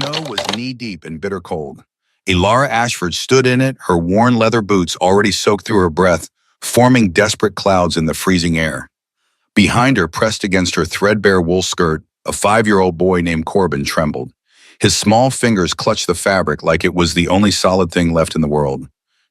snow was knee-deep in bitter cold. Elara Ashford stood in it, her worn leather boots already soaked through her breath, forming desperate clouds in the freezing air. Behind her, pressed against her threadbare wool skirt, a 5-year-old boy named Corbin trembled. His small fingers clutched the fabric like it was the only solid thing left in the world.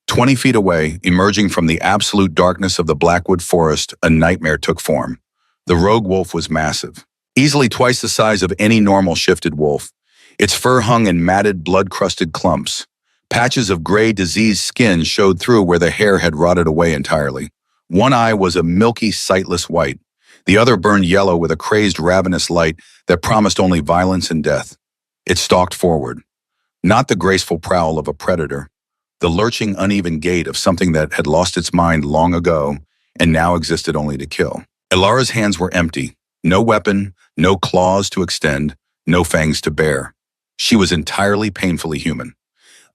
20 feet away, emerging from the absolute darkness of the Blackwood Forest, a nightmare took form. The rogue wolf was massive, easily twice the size of any normal shifted wolf. Its fur hung in matted, blood-crusted clumps. Patches of gray, diseased skin showed through where the hair had rotted away entirely. One eye was a milky, sightless white. The other burned yellow with a crazed, ravenous light that promised only violence and death. It stalked forward. Not the graceful prowl of a predator, the lurching, uneven gait of something that had lost its mind long ago and now existed only to kill. Elara's hands were empty. No weapon, no claws to extend, no fangs to bear. She was entirely painfully human.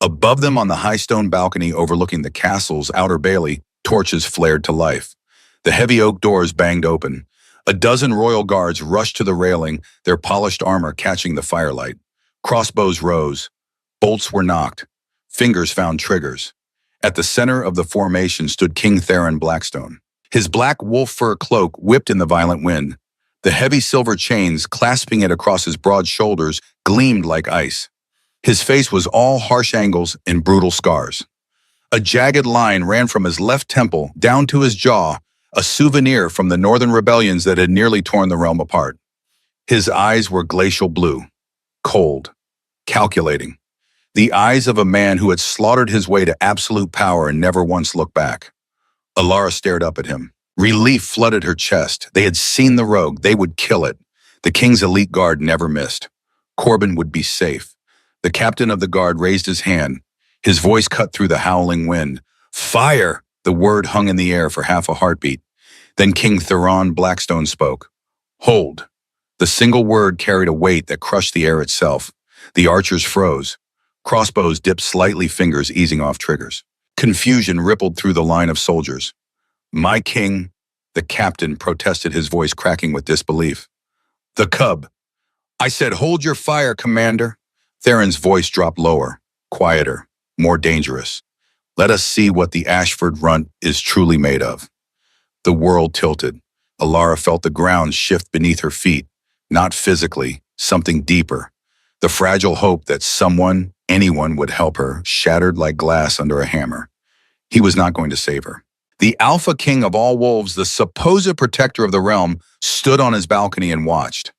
Above them on the high stone balcony overlooking the castle's outer bailey, torches flared to life. The heavy oak doors banged open. A dozen royal guards rushed to the railing, their polished armor catching the firelight. Crossbows rose. Bolts were knocked. Fingers found triggers. At the center of the formation stood King Theron Blackstone. His black wolf fur cloak whipped in the violent wind. The heavy silver chains, clasping it across his broad shoulders, gleamed like ice. His face was all harsh angles and brutal scars. A jagged line ran from his left temple down to his jaw, a souvenir from the northern rebellions that had nearly torn the realm apart. His eyes were glacial blue, cold, calculating. The eyes of a man who had slaughtered his way to absolute power and never once looked back. Elara stared up at him. Relief flooded her chest. They had seen the rogue. They would kill it. The king's elite guard never missed. Corbin would be safe. The captain of the guard raised his hand. His voice cut through the howling wind. Fire! The word hung in the air for half a heartbeat. Then King Theron Blackstone spoke. Hold. The single word carried a weight that crushed the air itself. The archers froze. Crossbows dipped slightly, fingers easing off triggers. Confusion rippled through the line of soldiers. My king, the captain protested, his voice cracking with disbelief. The cub. I said, hold your fire, commander. Theron's voice dropped lower, quieter, more dangerous. Let us see what the Ashford runt is truly made of. The world tilted. Elara felt the ground shift beneath her feet, not physically, something deeper. The fragile hope that someone, anyone would help her, shattered like glass under a hammer. He was not going to save her. The Alpha King of all wolves, the supposed protector of the realm, stood on his balcony and watched.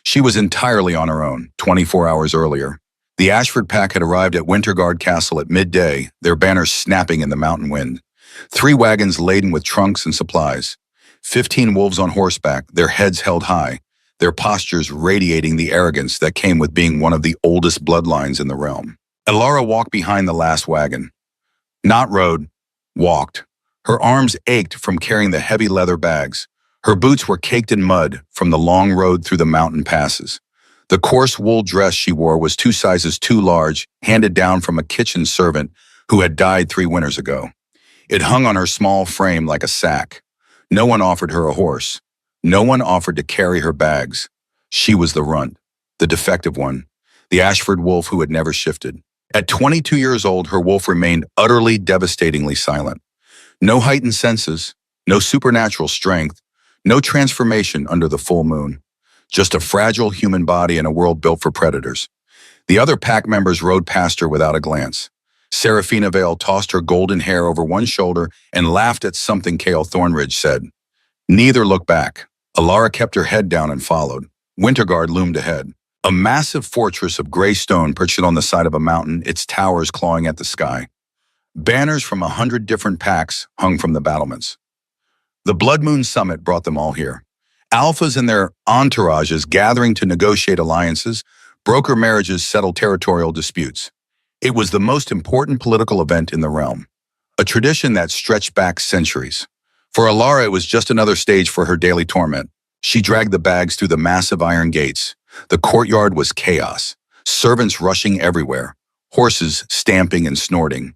She was entirely on her own, 24 hours earlier. The Ashford pack had arrived at Winterguard Castle at midday, their banners snapping in the mountain wind. 3 wagons laden with trunks and supplies. 15 wolves on horseback, their heads held high, their postures radiating the arrogance that came with being one of the oldest bloodlines in the realm. Elara walked behind the last wagon. Not rode, walked. Her arms ached from carrying the heavy leather bags. Her boots were caked in mud from the long road through the mountain passes. The coarse wool dress she wore was 2 sizes too large, handed down from a kitchen servant who had died 3 winters ago. It hung on her small frame like a sack. No one offered her a horse. No one offered to carry her bags. She was the runt, the defective one, the Ashford wolf who had never shifted. At 22 years old, her wolf remained utterly, devastatingly silent. No heightened senses, no supernatural strength, no transformation under the full moon. Just a fragile human body in a world built for predators. The other pack members rode past her without a glance. Seraphina Vale tossed her golden hair over one shoulder and laughed at something Cale Thornridge said. Neither looked back. Elara kept her head down and followed. Winterguard loomed ahead. A massive fortress of gray stone perched on the side of a mountain, its towers clawing at the sky. Banners from 100 different packs hung from the battlements. The Blood Moon Summit brought them all here. Alphas and their entourages gathering to negotiate alliances, broker marriages, settle territorial disputes. It was the most important political event in the realm, a tradition that stretched back centuries. For Elara, it was just another stage for her daily torment. She dragged the bags through the massive iron gates. The courtyard was chaos, servants rushing everywhere, horses stamping and snorting,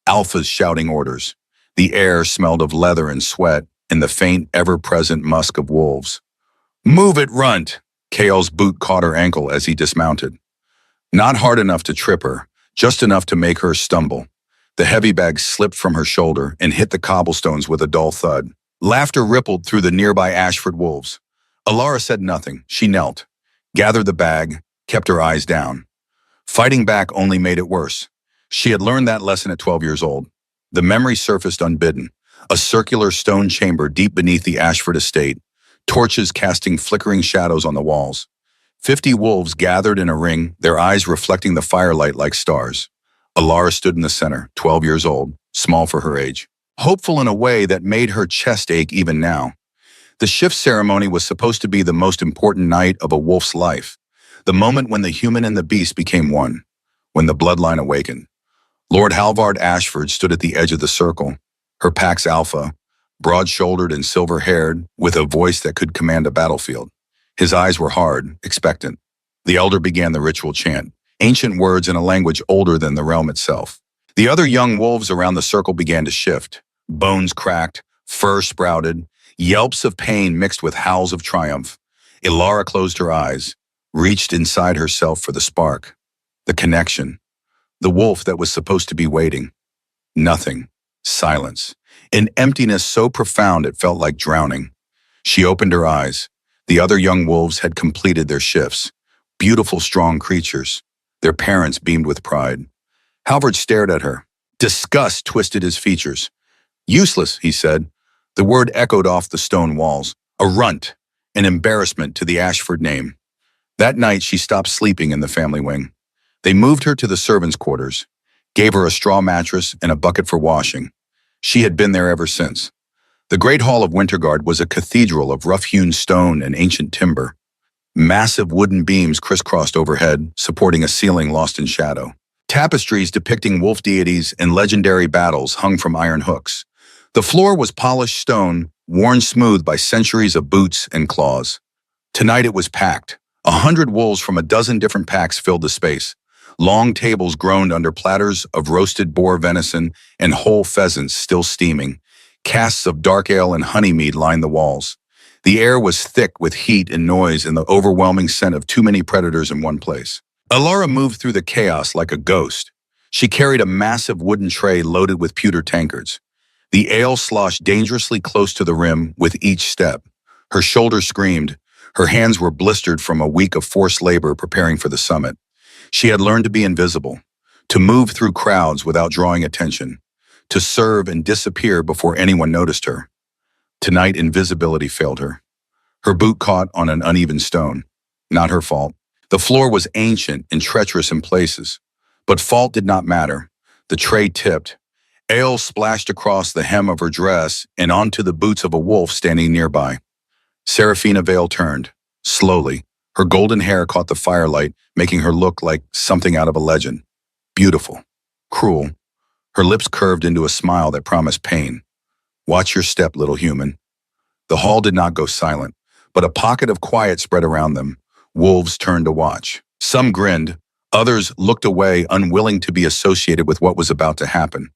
alphas shouting orders. The air smelled of leather and sweat and the faint, ever-present musk of wolves. Move it, runt! Cale's boot caught her ankle as he dismounted. Not hard enough to trip her, just enough to make her stumble. The heavy bag slipped from her shoulder and hit the cobblestones with a dull thud. Laughter rippled through the nearby Ashford wolves. Alara said nothing. She knelt, gathered the bag, kept her eyes down. Fighting back only made it worse. She had learned that lesson at 12 years old. The memory surfaced unbidden. A circular stone chamber deep beneath the Ashford estate, torches casting flickering shadows on the walls. 50 wolves gathered in a ring, their eyes reflecting the firelight like stars. Alara stood in the center, 12 years old, small for her age, hopeful in a way that made her chest ache even now. The shift ceremony was supposed to be the most important night of a wolf's life, the moment when the human and the beast became one, when the bloodline awakened. Lord Halvard Ashford stood at the edge of the circle, her pack's alpha, broad-shouldered and silver-haired, with a voice that could command a battlefield. His eyes were hard, expectant. The elder began the ritual chant, ancient words in a language older than the realm itself. The other young wolves around the circle began to shift. Bones cracked, fur sprouted, yelps of pain mixed with howls of triumph. Alara closed her eyes, reached inside herself for the spark, the connection, the wolf that was supposed to be waiting. Nothing. Silence. An emptiness so profound it felt like drowning. She opened her eyes. The other young wolves had completed their shifts. Beautiful, strong creatures. Their parents beamed with pride. Halvard stared at her. Disgust twisted his features. Useless, he said. The word echoed off the stone walls. A runt. An embarrassment to the Ashford name. That night, she stopped sleeping in the family wing. They moved her to the servants' quarters, gave her a straw mattress and a bucket for washing. She had been there ever since. The Great Hall of Winterguard was a cathedral of rough-hewn stone and ancient timber. Massive wooden beams crisscrossed overhead, supporting a ceiling lost in shadow. Tapestries depicting wolf deities and legendary battles hung from iron hooks. The floor was polished stone, worn smooth by centuries of boots and claws. Tonight it was packed. 100 wolves from a dozen different packs filled the space. Long tables groaned under platters of roasted boar venison and whole pheasants still steaming. Casks of dark ale and honey mead lined the walls. The air was thick with heat and noise and the overwhelming scent of too many predators in one place. Alara moved through the chaos like a ghost. She carried a massive wooden tray loaded with pewter tankards. The ale sloshed dangerously close to the rim with each step. Her shoulders screamed. Her hands were blistered from a week of forced labor preparing for the summit. She had learned to be invisible, to move through crowds without drawing attention, to serve and disappear before anyone noticed her. Tonight, invisibility failed her. Her boot caught on an uneven stone. Not her fault. The floor was ancient and treacherous in places. But fault did not matter. The tray tipped. Ale splashed across the hem of her dress and onto the boots of a wolf standing nearby. Serafina Vale turned, slowly. Her golden hair caught the firelight, making her look like something out of a legend. Beautiful. Cruel. Her lips curved into a smile that promised pain. Watch your step, little human. The hall did not go silent, but a pocket of quiet spread around them. Wolves turned to watch. Some grinned. Others looked away, unwilling to be associated with what was about to happen.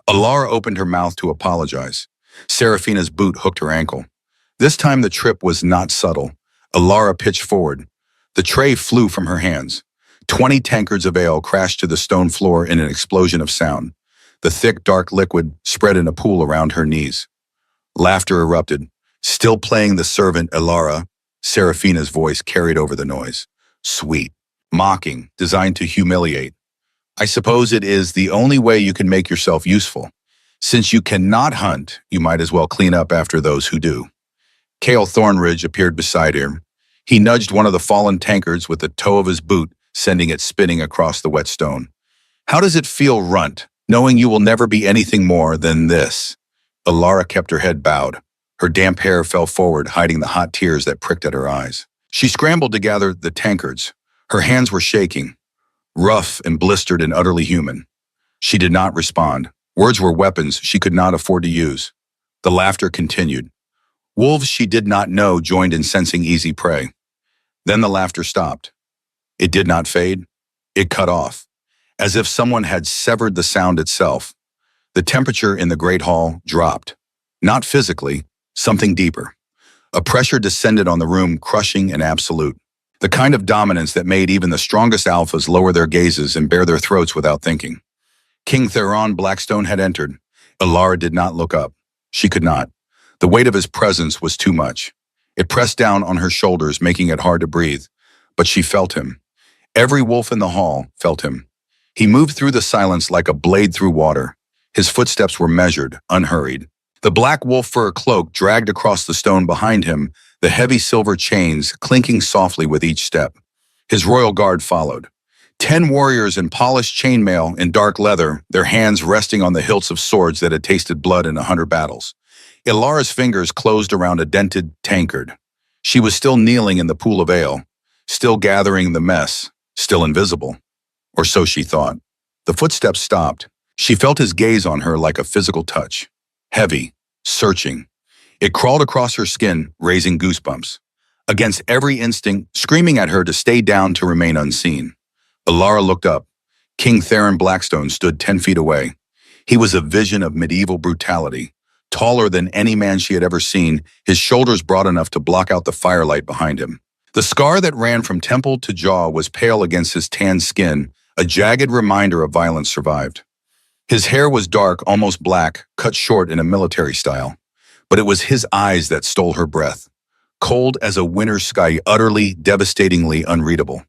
Alara opened her mouth to apologize. Serafina's boot hooked her ankle. This time the trip was not subtle. Alara pitched forward. The tray flew from her hands. 20 tankards of ale crashed to the stone floor in an explosion of sound. The thick, dark liquid spread in a pool around her knees. Laughter erupted. Still playing the servant Alara, Serafina's voice carried over the noise. Sweet. Mocking, designed to humiliate. I suppose it is the only way you can make yourself useful. Since you cannot hunt, you might as well clean up after those who do. Cale Thornridge appeared beside her. He nudged one of the fallen tankards with the toe of his boot, sending it spinning across the wet stone. How does it feel, runt, knowing you will never be anything more than this? Alara kept her head bowed. Her damp hair fell forward, hiding the hot tears that pricked at her eyes. She scrambled to gather the tankards. Her hands were shaking, rough and blistered and utterly human. She did not respond. Words were weapons she could not afford to use. The laughter continued. Wolves she did not know joined in sensing easy prey. Then the laughter stopped. It did not fade. It cut off, as if someone had severed the sound itself. The temperature in the great hall dropped. Not physically, something deeper. A pressure descended on the room, crushing and absolute. The kind of dominance that made even the strongest alphas lower their gazes and bare their throats without thinking. King Theron Blackstone had entered. Alara did not look up. She could not. The weight of his presence was too much. It pressed down on her shoulders, making it hard to breathe. But she felt him. Every wolf in the hall felt him. He moved through the silence like a blade through water. His footsteps were measured, unhurried. The black wolf fur cloak dragged across the stone behind him, the heavy silver chains clinking softly with each step. His royal guard followed. 10 warriors in polished chainmail in dark leather, their hands resting on the hilts of swords that had tasted blood in 100 battles. Alara's fingers closed around a dented tankard. She was still kneeling in the pool of ale, still gathering the mess, still invisible. Or so she thought. The footsteps stopped. She felt his gaze on her like a physical touch. Heavy, searching. It crawled across her skin, raising goosebumps. Against every instinct, screaming at her to stay down to remain unseen. Alara looked up. King Theron Blackstone stood 10 feet away. He was a vision of medieval brutality. Taller than any man she had ever seen, his shoulders broad enough to block out the firelight behind him. The scar that ran from temple to jaw was pale against his tanned skin, a jagged reminder of violence survived. His hair was dark, almost black, cut short in a military style. But it was his eyes that stole her breath. Cold as a winter sky, utterly, devastatingly unreadable.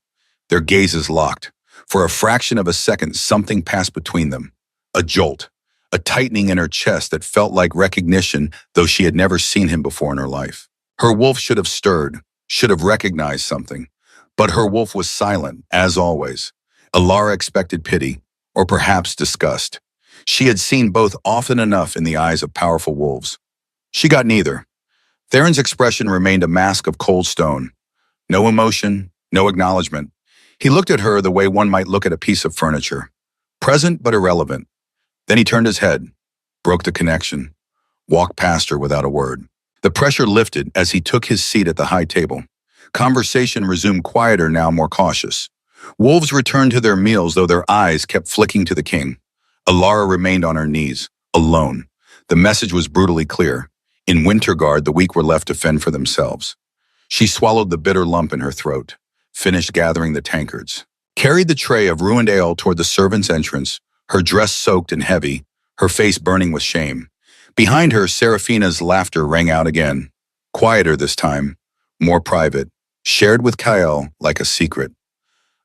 Their gazes locked. For a fraction of a second, something passed between them. A jolt. A tightening in her chest that felt like recognition, though she had never seen him before in her life. Her wolf should have stirred, should have recognized something. But her wolf was silent, as always. Alara expected pity, or perhaps disgust. She had seen both often enough in the eyes of powerful wolves. She got neither. Theron's expression remained a mask of cold stone. No emotion, no acknowledgement. He looked at her the way one might look at a piece of furniture. Present but irrelevant. Then he turned his head, broke the connection, walked past her without a word. The pressure lifted as he took his seat at the high table. Conversation resumed quieter, now more cautious. Wolves returned to their meals, though their eyes kept flicking to the king. Alara remained on her knees, alone. The message was brutally clear. In Winterguard, the weak were left to fend for themselves. She swallowed the bitter lump in her throat, finished gathering the tankards, carried the tray of ruined ale toward the servants' entrance, her dress soaked and heavy, her face burning with shame. Behind her, Seraphina's laughter rang out again, quieter this time, more private, shared with Kael like a secret.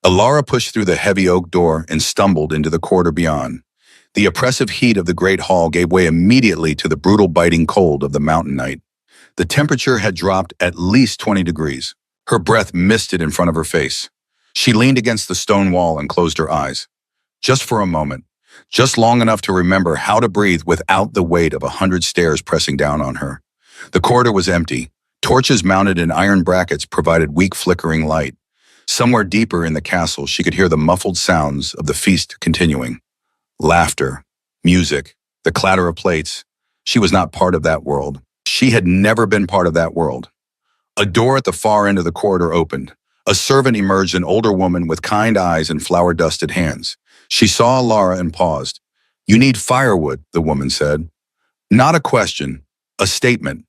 Alara pushed through the heavy oak door and stumbled into the corridor beyond. The oppressive heat of the great hall gave way immediately to the brutal biting cold of the mountain night. The temperature had dropped at least 20 degrees. Her breath misted in front of her face. She leaned against the stone wall and closed her eyes. Just for a moment, just long enough to remember how to breathe without the weight of 100 stairs pressing down on her. The corridor was empty. Torches mounted in iron brackets provided weak flickering light. Somewhere deeper in the castle, she could hear the muffled sounds of the feast continuing. Laughter, music, the clatter of plates. She was not part of that world. She had never been part of that world. A door at the far end of the corridor opened. A servant emerged, an older woman with kind eyes and flour-dusted hands. She saw Alara and paused. "You need firewood," the woman said. Not a question, a statement.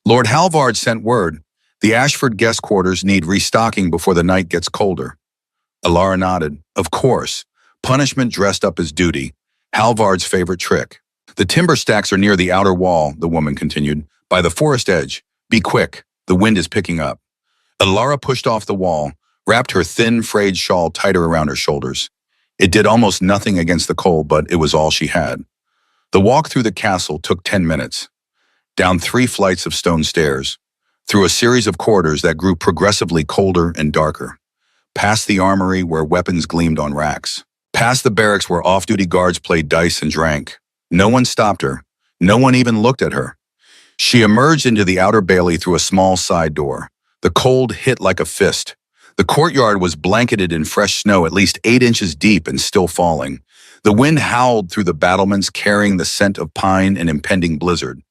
Lord Halvard sent word. The Ashford guest quarters need restocking before the night gets colder. Alara nodded. Of course. Punishment dressed up as duty. Halvard's favorite trick. The timber stacks are near the outer wall, the woman continued. By the forest edge. Be quick. The wind is picking up. Alara pushed off the wall, wrapped her thin, frayed shawl tighter around her shoulders. It did almost nothing against the cold, but it was all she had. The walk through the castle took 10 minutes. Down 3 flights of stone stairs. Through a series of corridors that grew progressively colder and darker. Past the armory where weapons gleamed on racks. Past the barracks where off-duty guards played dice and drank. No one stopped her. No one even looked at her. She emerged into the outer bailey through a small side door. The cold hit like a fist. The courtyard was blanketed in fresh snow at least 8 inches deep and still falling. The wind howled through the battlements, carrying the scent of pine and impending blizzard.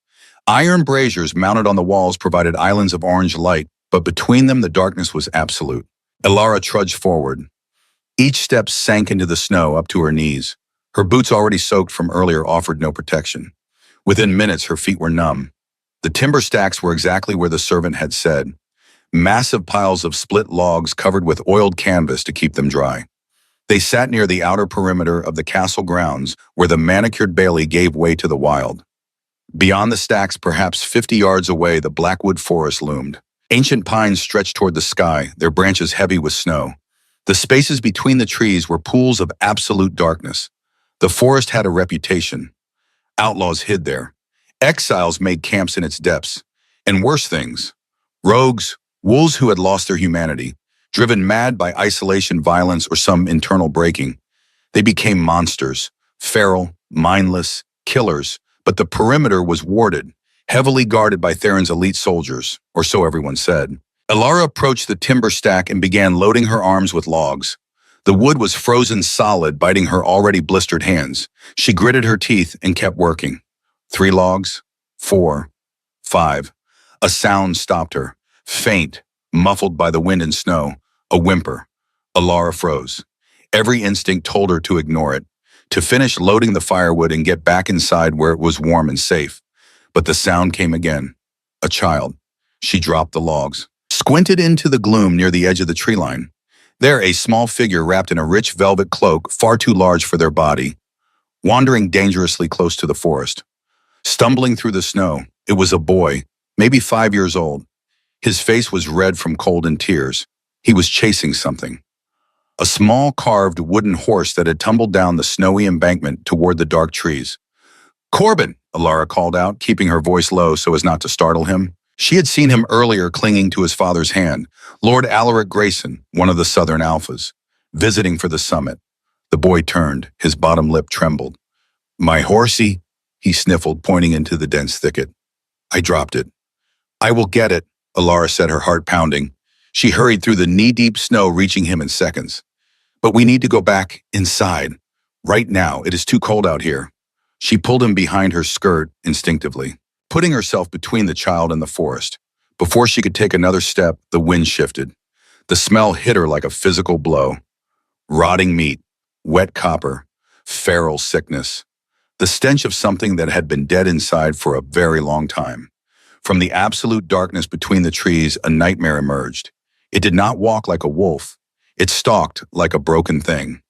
Iron braziers mounted on the walls provided islands of orange light, but between them the darkness was absolute. Alara trudged forward. Each step sank into the snow up to her knees. Her boots, already soaked from earlier, offered no protection. Within minutes, her feet were numb. The timber stacks were exactly where the servant had said. massive piles of split logs covered with oiled canvas to keep them dry. They sat near the outer perimeter of the castle grounds where the manicured bailey gave way to the wild. Beyond the stacks, perhaps 50 yards away, the Blackwood forest loomed. Ancient pines stretched toward the sky, their branches heavy with snow. The spaces between the trees were pools of absolute darkness. The forest had a reputation. Outlaws hid there. Exiles made camps in its depths. And worse things. Rogues, wolves who had lost their humanity, driven mad by isolation, violence, or some internal breaking. They became monsters, feral, mindless, killers, but the perimeter was warded, heavily guarded by Theron's elite soldiers, or so everyone said. Alara approached the timber stack and began loading her arms with logs. The wood was frozen solid, biting her already blistered hands. She gritted her teeth and kept working. 3 logs, 4, 5. A sound stopped her, faint, muffled by the wind and snow, a whimper. Alara froze. Every instinct told her to ignore it, to finish loading the firewood and get back inside where it was warm and safe. But the sound came again. A child. She dropped the logs, squinted into the gloom near the edge of the tree line. There, a small figure wrapped in a rich velvet cloak far too large for their body, wandering dangerously close to the forest. Stumbling through the snow, it was a boy, maybe 5 years old. His face was red from cold and tears. He was chasing something. A small carved wooden horse that had tumbled down the snowy embankment toward the dark trees. "Corbin!" Alara called out, keeping her voice low so as not to startle him. She had seen him earlier clinging to his father's hand, Lord Alaric Grayson, one of the Southern Alphas, visiting for the summit. The boy turned, his bottom lip trembled. "My horsey," he sniffled, pointing into the dense thicket. I dropped it. "I will get it," Alara said, her heart pounding. She hurried through the knee-deep snow, reaching him in seconds. "But we need to go back inside. Right now, it is too cold out here." She pulled him behind her skirt instinctively, putting herself between the child and the forest. Before she could take another step, the wind shifted. The smell hit her like a physical blow. Rotting meat, wet copper, feral sickness. The stench of something that had been dead inside for a very long time. From the absolute darkness between the trees, a nightmare emerged. It did not walk like a wolf. It stalked like a broken thing.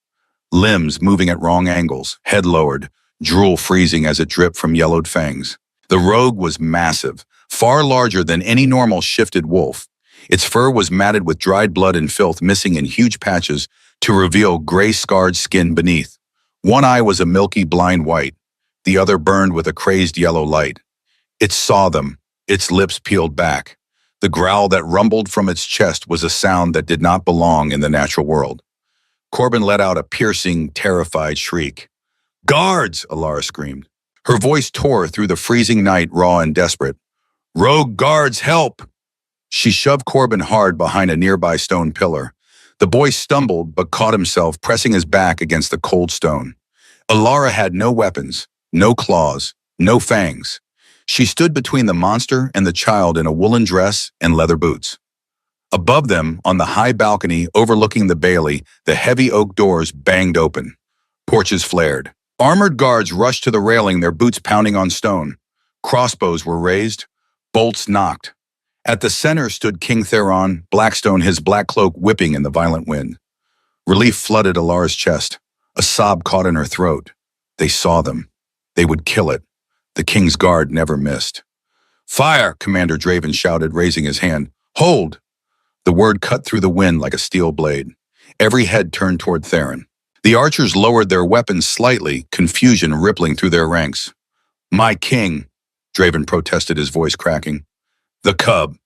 Limbs moving at wrong angles, head lowered, drool freezing as it dripped from yellowed fangs. The rogue was massive, far larger than any normal shifted wolf. Its fur was matted with dried blood and filth, missing in huge patches to reveal gray-scarred skin beneath. One eye was a milky blind white, the other burned with a crazed yellow light. It saw them, its lips peeled back. The growl that rumbled from its chest was a sound that did not belong in the natural world. Corbin let out a piercing, terrified shriek. "Guards!" Alara screamed. Her voice tore through the freezing night, raw and desperate. "Rogue guards, help!" She shoved Corbin hard behind a nearby stone pillar. The boy stumbled but caught himself, pressing his back against the cold stone. Alara had no weapons, no claws, no fangs. She stood between the monster and the child in a woolen dress and leather boots. Above them, on the high balcony overlooking the bailey, the heavy oak doors banged open. Porches flared. Armored guards rushed to the railing, their boots pounding on stone. Crossbows were raised, bolts knocked. At the center stood King Theron, Blackstone, his black cloak whipping in the violent wind. Relief flooded Alara's chest. A sob caught in her throat. They saw them. They would kill it. The king's guard never missed. "Fire!" Commander Draven shouted, raising his hand. "Hold!" The word cut through the wind like a steel blade. Every head turned toward Theron. The archers lowered their weapons slightly, confusion rippling through their ranks. "My king," Draven protested, his voice cracking. "The cub."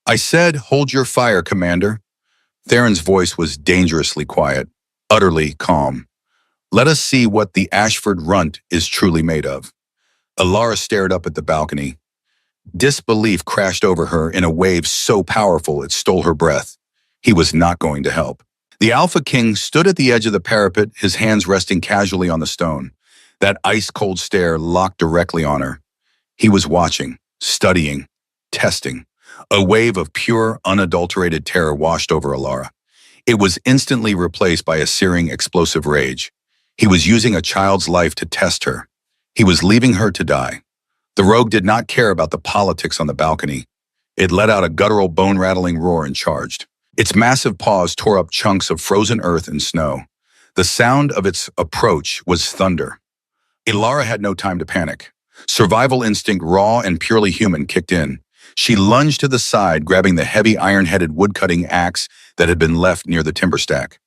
"I said, hold your fire, Commander." Theron's voice was dangerously quiet, utterly calm. "Let us see what the Ashford runt is truly made of." Alara stared up at the balcony. Disbelief crashed over her in a wave so powerful it stole her breath. He was not going to help. The Alpha King stood at the edge of the parapet, his hands resting casually on the stone. That ice-cold stare locked directly on her. He was watching, studying, testing. A wave of pure, unadulterated terror washed over Alara. It was instantly replaced by a searing, explosive rage. He was using a child's life to test her. He was leaving her to die. The rogue did not care about the politics on the balcony. It let out a guttural, bone-rattling roar and charged. Its massive paws tore up chunks of frozen earth and snow. The sound of its approach was thunder. Ilara had no time to panic. Survival instinct, raw and purely human, kicked in. She lunged to the side, grabbing the heavy iron-headed wood-cutting axe that had been left near the timber stack.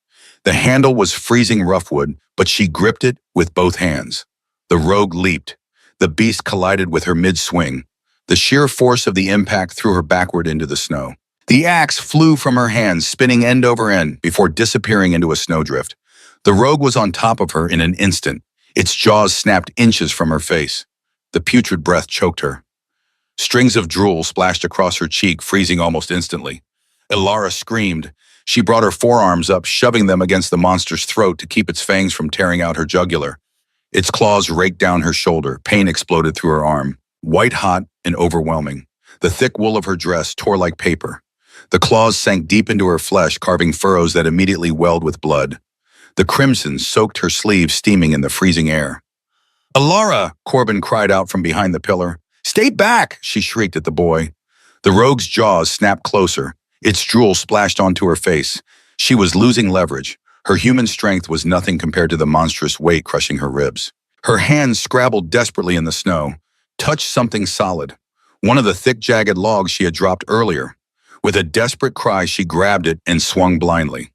The handle was freezing rough-wood, but she gripped it with both hands. The rogue leaped. The beast collided with her mid-swing. The sheer force of the impact threw her backward into the snow. The axe flew from her hands, spinning end over end before disappearing into a snowdrift. The rogue was on top of her in an instant. Its jaws snapped inches from her face. The putrid breath choked her. Strings of drool splashed across her cheek, freezing almost instantly. Ilara screamed. She brought her forearms up, shoving them against the monster's throat to keep its fangs from tearing out her jugular. Its claws raked down her shoulder. Pain exploded through her arm, white-hot and overwhelming. The thick wool of her dress tore like paper. The claws sank deep into her flesh, carving furrows that immediately welled with blood. The crimson soaked her sleeves, steaming in the freezing air. "Ilara!" Corbin cried out from behind the pillar. "Stay back!" she shrieked at the boy. The rogue's jaws snapped closer. Its drool splashed onto her face. She was losing leverage. Her human strength was nothing compared to the monstrous weight crushing her ribs. Her hands scrabbled desperately in the snow. Touched something solid. One of the thick, jagged logs she had dropped earlier. With a desperate cry, she grabbed it and swung blindly.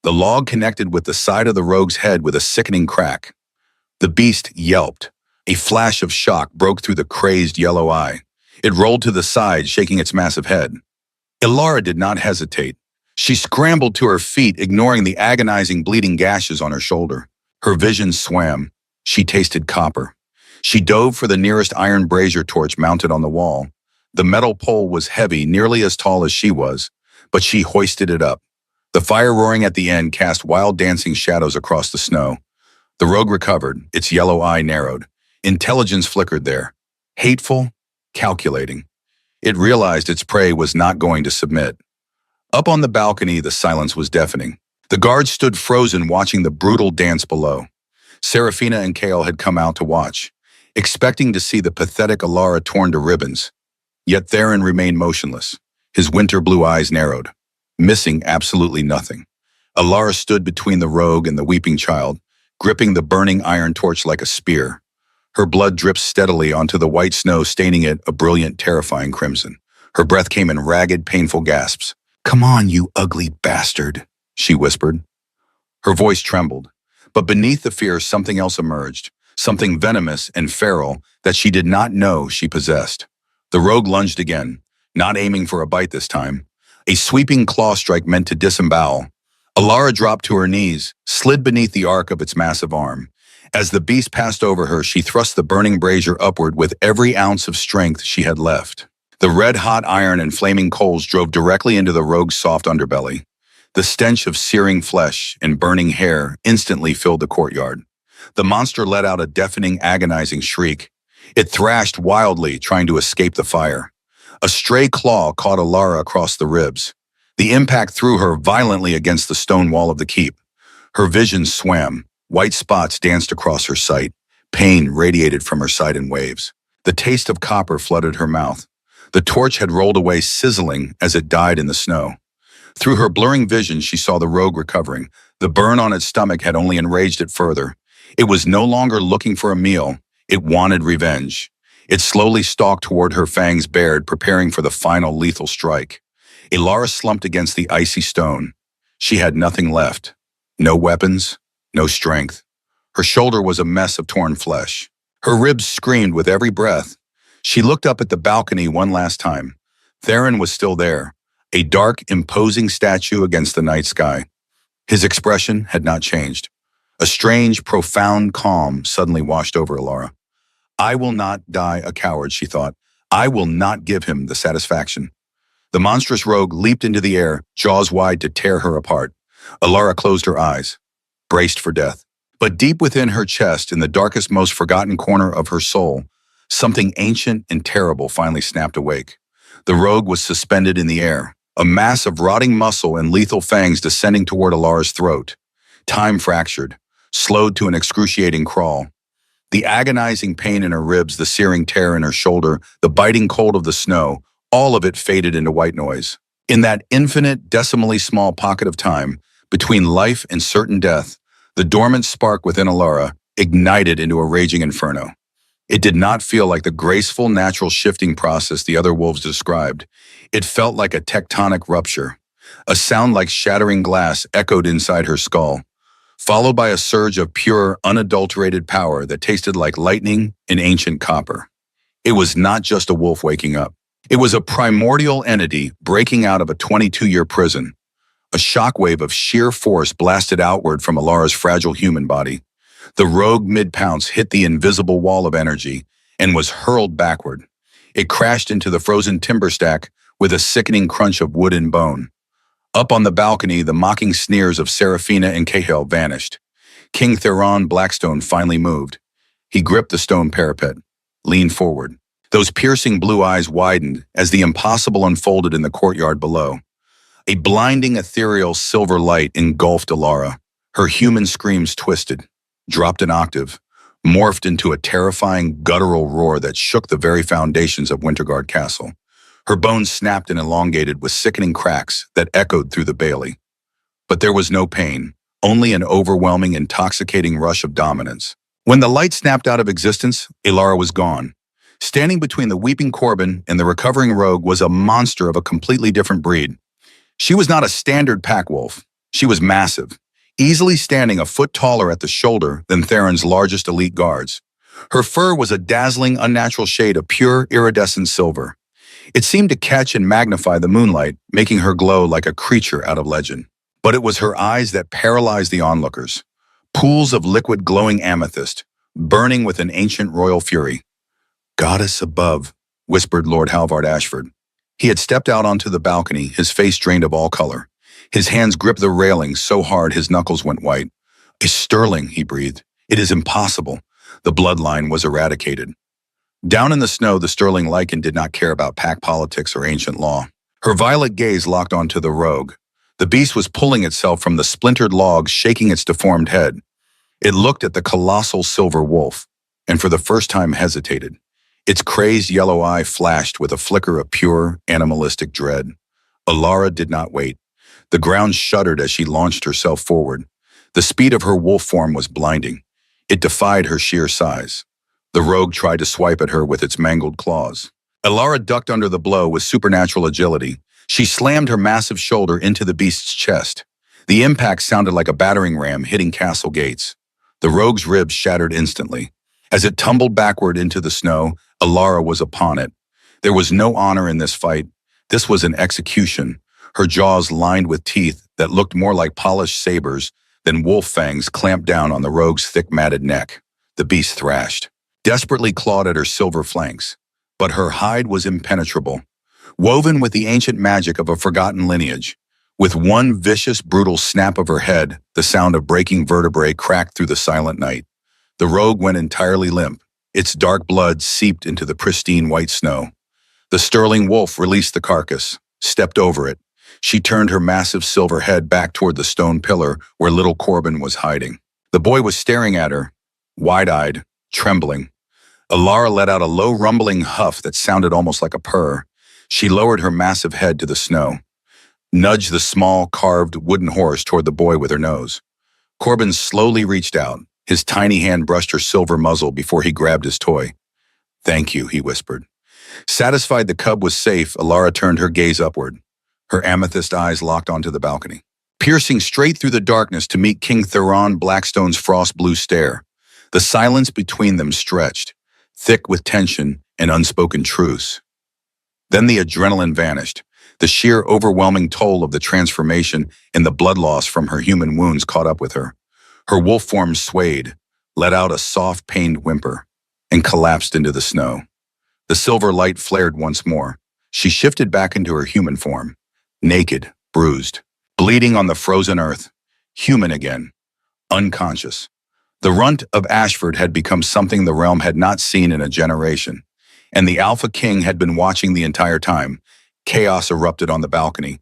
The log connected with the side of the rogue's head with a sickening crack. The beast yelped. A flash of shock broke through the crazed yellow eye. It rolled to the side, shaking its massive head. Ilara did not hesitate. She scrambled to her feet, ignoring the agonizing bleeding gashes on her shoulder. Her vision swam. She tasted copper. She dove for the nearest iron brazier torch mounted on the wall. The metal pole was heavy, nearly as tall as she was, but she hoisted it up. The fire roaring at the end cast wild dancing shadows across the snow. The rogue recovered, its yellow eye narrowed. Intelligence flickered there. Hateful, calculating. It realized its prey was not going to submit. Up on the balcony, the silence was deafening. The guards stood frozen, watching the brutal dance below. Serafina and Kale had come out to watch, expecting to see the pathetic Ilara torn to ribbons. Yet Theron remained motionless. His winter blue eyes narrowed, missing absolutely nothing. Ilara stood between the rogue and the weeping child, gripping the burning iron torch like a spear. Her blood dripped steadily onto the white snow, staining it a brilliant, terrifying crimson. Her breath came in ragged, painful gasps. "Come on, you ugly bastard," she whispered. Her voice trembled, but beneath the fear something else emerged, something venomous and feral that she did not know she possessed. The rogue lunged again, not aiming for a bite this time. A sweeping claw strike meant to disembowel. Ilara dropped to her knees, slid beneath the arc of its massive arm. As the beast passed over her, she thrust the burning brazier upward with every ounce of strength she had left. The red-hot iron and flaming coals drove directly into the rogue's soft underbelly. The stench of searing flesh and burning hair instantly filled the courtyard. The monster let out a deafening, agonizing shriek. It thrashed wildly, trying to escape the fire. A stray claw caught Ilara across the ribs. The impact threw her violently against the stone wall of the keep. Her vision swam. White spots danced across her sight. Pain radiated from her side in waves. The taste of copper flooded her mouth. The torch had rolled away, sizzling as it died in the snow. Through her blurring vision, she saw the rogue recovering. The burn on its stomach had only enraged it further. It was no longer looking for a meal. It wanted revenge. It slowly stalked toward her, fangs bared, preparing for the final lethal strike. Ilara slumped against the icy stone. She had nothing left. No weapons, no strength. Her shoulder was a mess of torn flesh. Her ribs screamed with every breath. She looked up at the balcony one last time. Theron was still there, a dark, imposing statue against the night sky. His expression had not changed. A strange, profound calm suddenly washed over Ilara. "I will not die a coward," she thought. "I will not give him the satisfaction." The monstrous rogue leaped into the air, jaws wide to tear her apart. Ilara closed her eyes, braced for death. But deep within her chest, in the darkest, most forgotten corner of her soul, something ancient and terrible finally snapped awake. The rogue was suspended in the air, a mass of rotting muscle and lethal fangs descending toward Ilara's throat. Time fractured, slowed to an excruciating crawl. The agonizing pain in her ribs, the searing tear in her shoulder, the biting cold of the snow, All of it faded into white noise. In that infinite, decimally small pocket of time, between life and certain death, the dormant spark within Alara ignited into a raging inferno. It did not feel like the graceful, natural shifting process the other wolves described. It felt like a tectonic rupture. A sound like shattering glass echoed inside her skull, followed by a surge of pure, unadulterated power that tasted like lightning in ancient copper. It was not just a wolf waking up. It was a primordial entity breaking out of a 22-year prison. A shockwave of sheer force blasted outward from Alara's fragile human body. The rogue mid-pounce hit the invisible wall of energy and was hurled backward. It crashed into the frozen timber stack with a sickening crunch of wood and bone. Up on the balcony, the mocking sneers of Seraphina and Cahill vanished. King Theron Blackstone finally moved. He gripped the stone parapet, leaned forward. Those piercing blue eyes widened as the impossible unfolded in the courtyard below. A blinding, ethereal silver light engulfed Alara. Her human screams twisted, dropped an octave, morphed into a terrifying, guttural roar that shook the very foundations of Winterguard Castle. Her bones snapped and elongated with sickening cracks that echoed through the bailey. But there was no pain, only an overwhelming, intoxicating rush of dominance. When the light snapped out of existence, Alara was gone. Standing between the weeping Corbin and the recovering rogue was a monster of a completely different breed. She was not a standard pack wolf. She was massive, easily standing a foot taller at the shoulder than Theron's largest elite guards. Her fur was a dazzling, unnatural shade of pure, iridescent silver. It seemed to catch and magnify the moonlight, making her glow like a creature out of legend. But it was her eyes that paralyzed the onlookers. Pools of liquid glowing amethyst, burning with an ancient royal fury. "Goddess above," whispered Lord Halvard Ashford. He had stepped out onto the balcony, his face drained of all color. His hands gripped the railing so hard his knuckles went white. "A Sterling," he breathed. "It is impossible." The bloodline was eradicated. Down in the snow, the Sterling Lycan did not care about pack politics or ancient law. Her violet gaze locked onto the rogue. The beast was pulling itself from the splintered logs, shaking its deformed head. It looked at the colossal silver wolf, and for the first time hesitated. Its crazed yellow eye flashed with a flicker of pure, animalistic dread. Alara did not wait. The ground shuddered as she launched herself forward. The speed of her wolf form was blinding. It defied her sheer size. The rogue tried to swipe at her with its mangled claws. Alara ducked under the blow with supernatural agility. She slammed her massive shoulder into the beast's chest. The impact sounded like a battering ram hitting castle gates. The rogue's ribs shattered instantly. As it tumbled backward into the snow, Alara was upon it. There was no honor in this fight. This was an execution, her jaws lined with teeth that looked more like polished sabers than wolf fangs clamped down on the rogue's thick matted neck. The beast thrashed, desperately clawed at her silver flanks. But her hide was impenetrable, woven with the ancient magic of a forgotten lineage. With one vicious, brutal snap of her head, the sound of breaking vertebrae cracked through the silent night. The rogue went entirely limp. Its dark blood seeped into the pristine white snow. The Sterling wolf released the carcass, stepped over it. She turned her massive silver head back toward the stone pillar where little Corbin was hiding. The boy was staring at her, wide-eyed, trembling. Alara let out a low rumbling huff that sounded almost like a purr. She lowered her massive head to the snow, nudged the small, carved wooden horse toward the boy with her nose. Corbin slowly reached out. His tiny hand brushed her silver muzzle before he grabbed his toy. "Thank you," he whispered. Satisfied the cub was safe, Alara turned her gaze upward. Her amethyst eyes locked onto the balcony, piercing straight through the darkness to meet King Theron Blackstone's frost-blue stare. The silence between them stretched, thick with tension and unspoken truce. Then the adrenaline vanished. The sheer, overwhelming toll of the transformation and the blood loss from her human wounds caught up with her. Her wolf form swayed, let out a soft, pained whimper, and collapsed into the snow. The silver light flared once more. She shifted back into her human form, naked, bruised, bleeding on the frozen earth, human again, unconscious. The runt of Ashford had become something the realm had not seen in a generation, and the Alpha King had been watching the entire time. Chaos erupted on the balcony.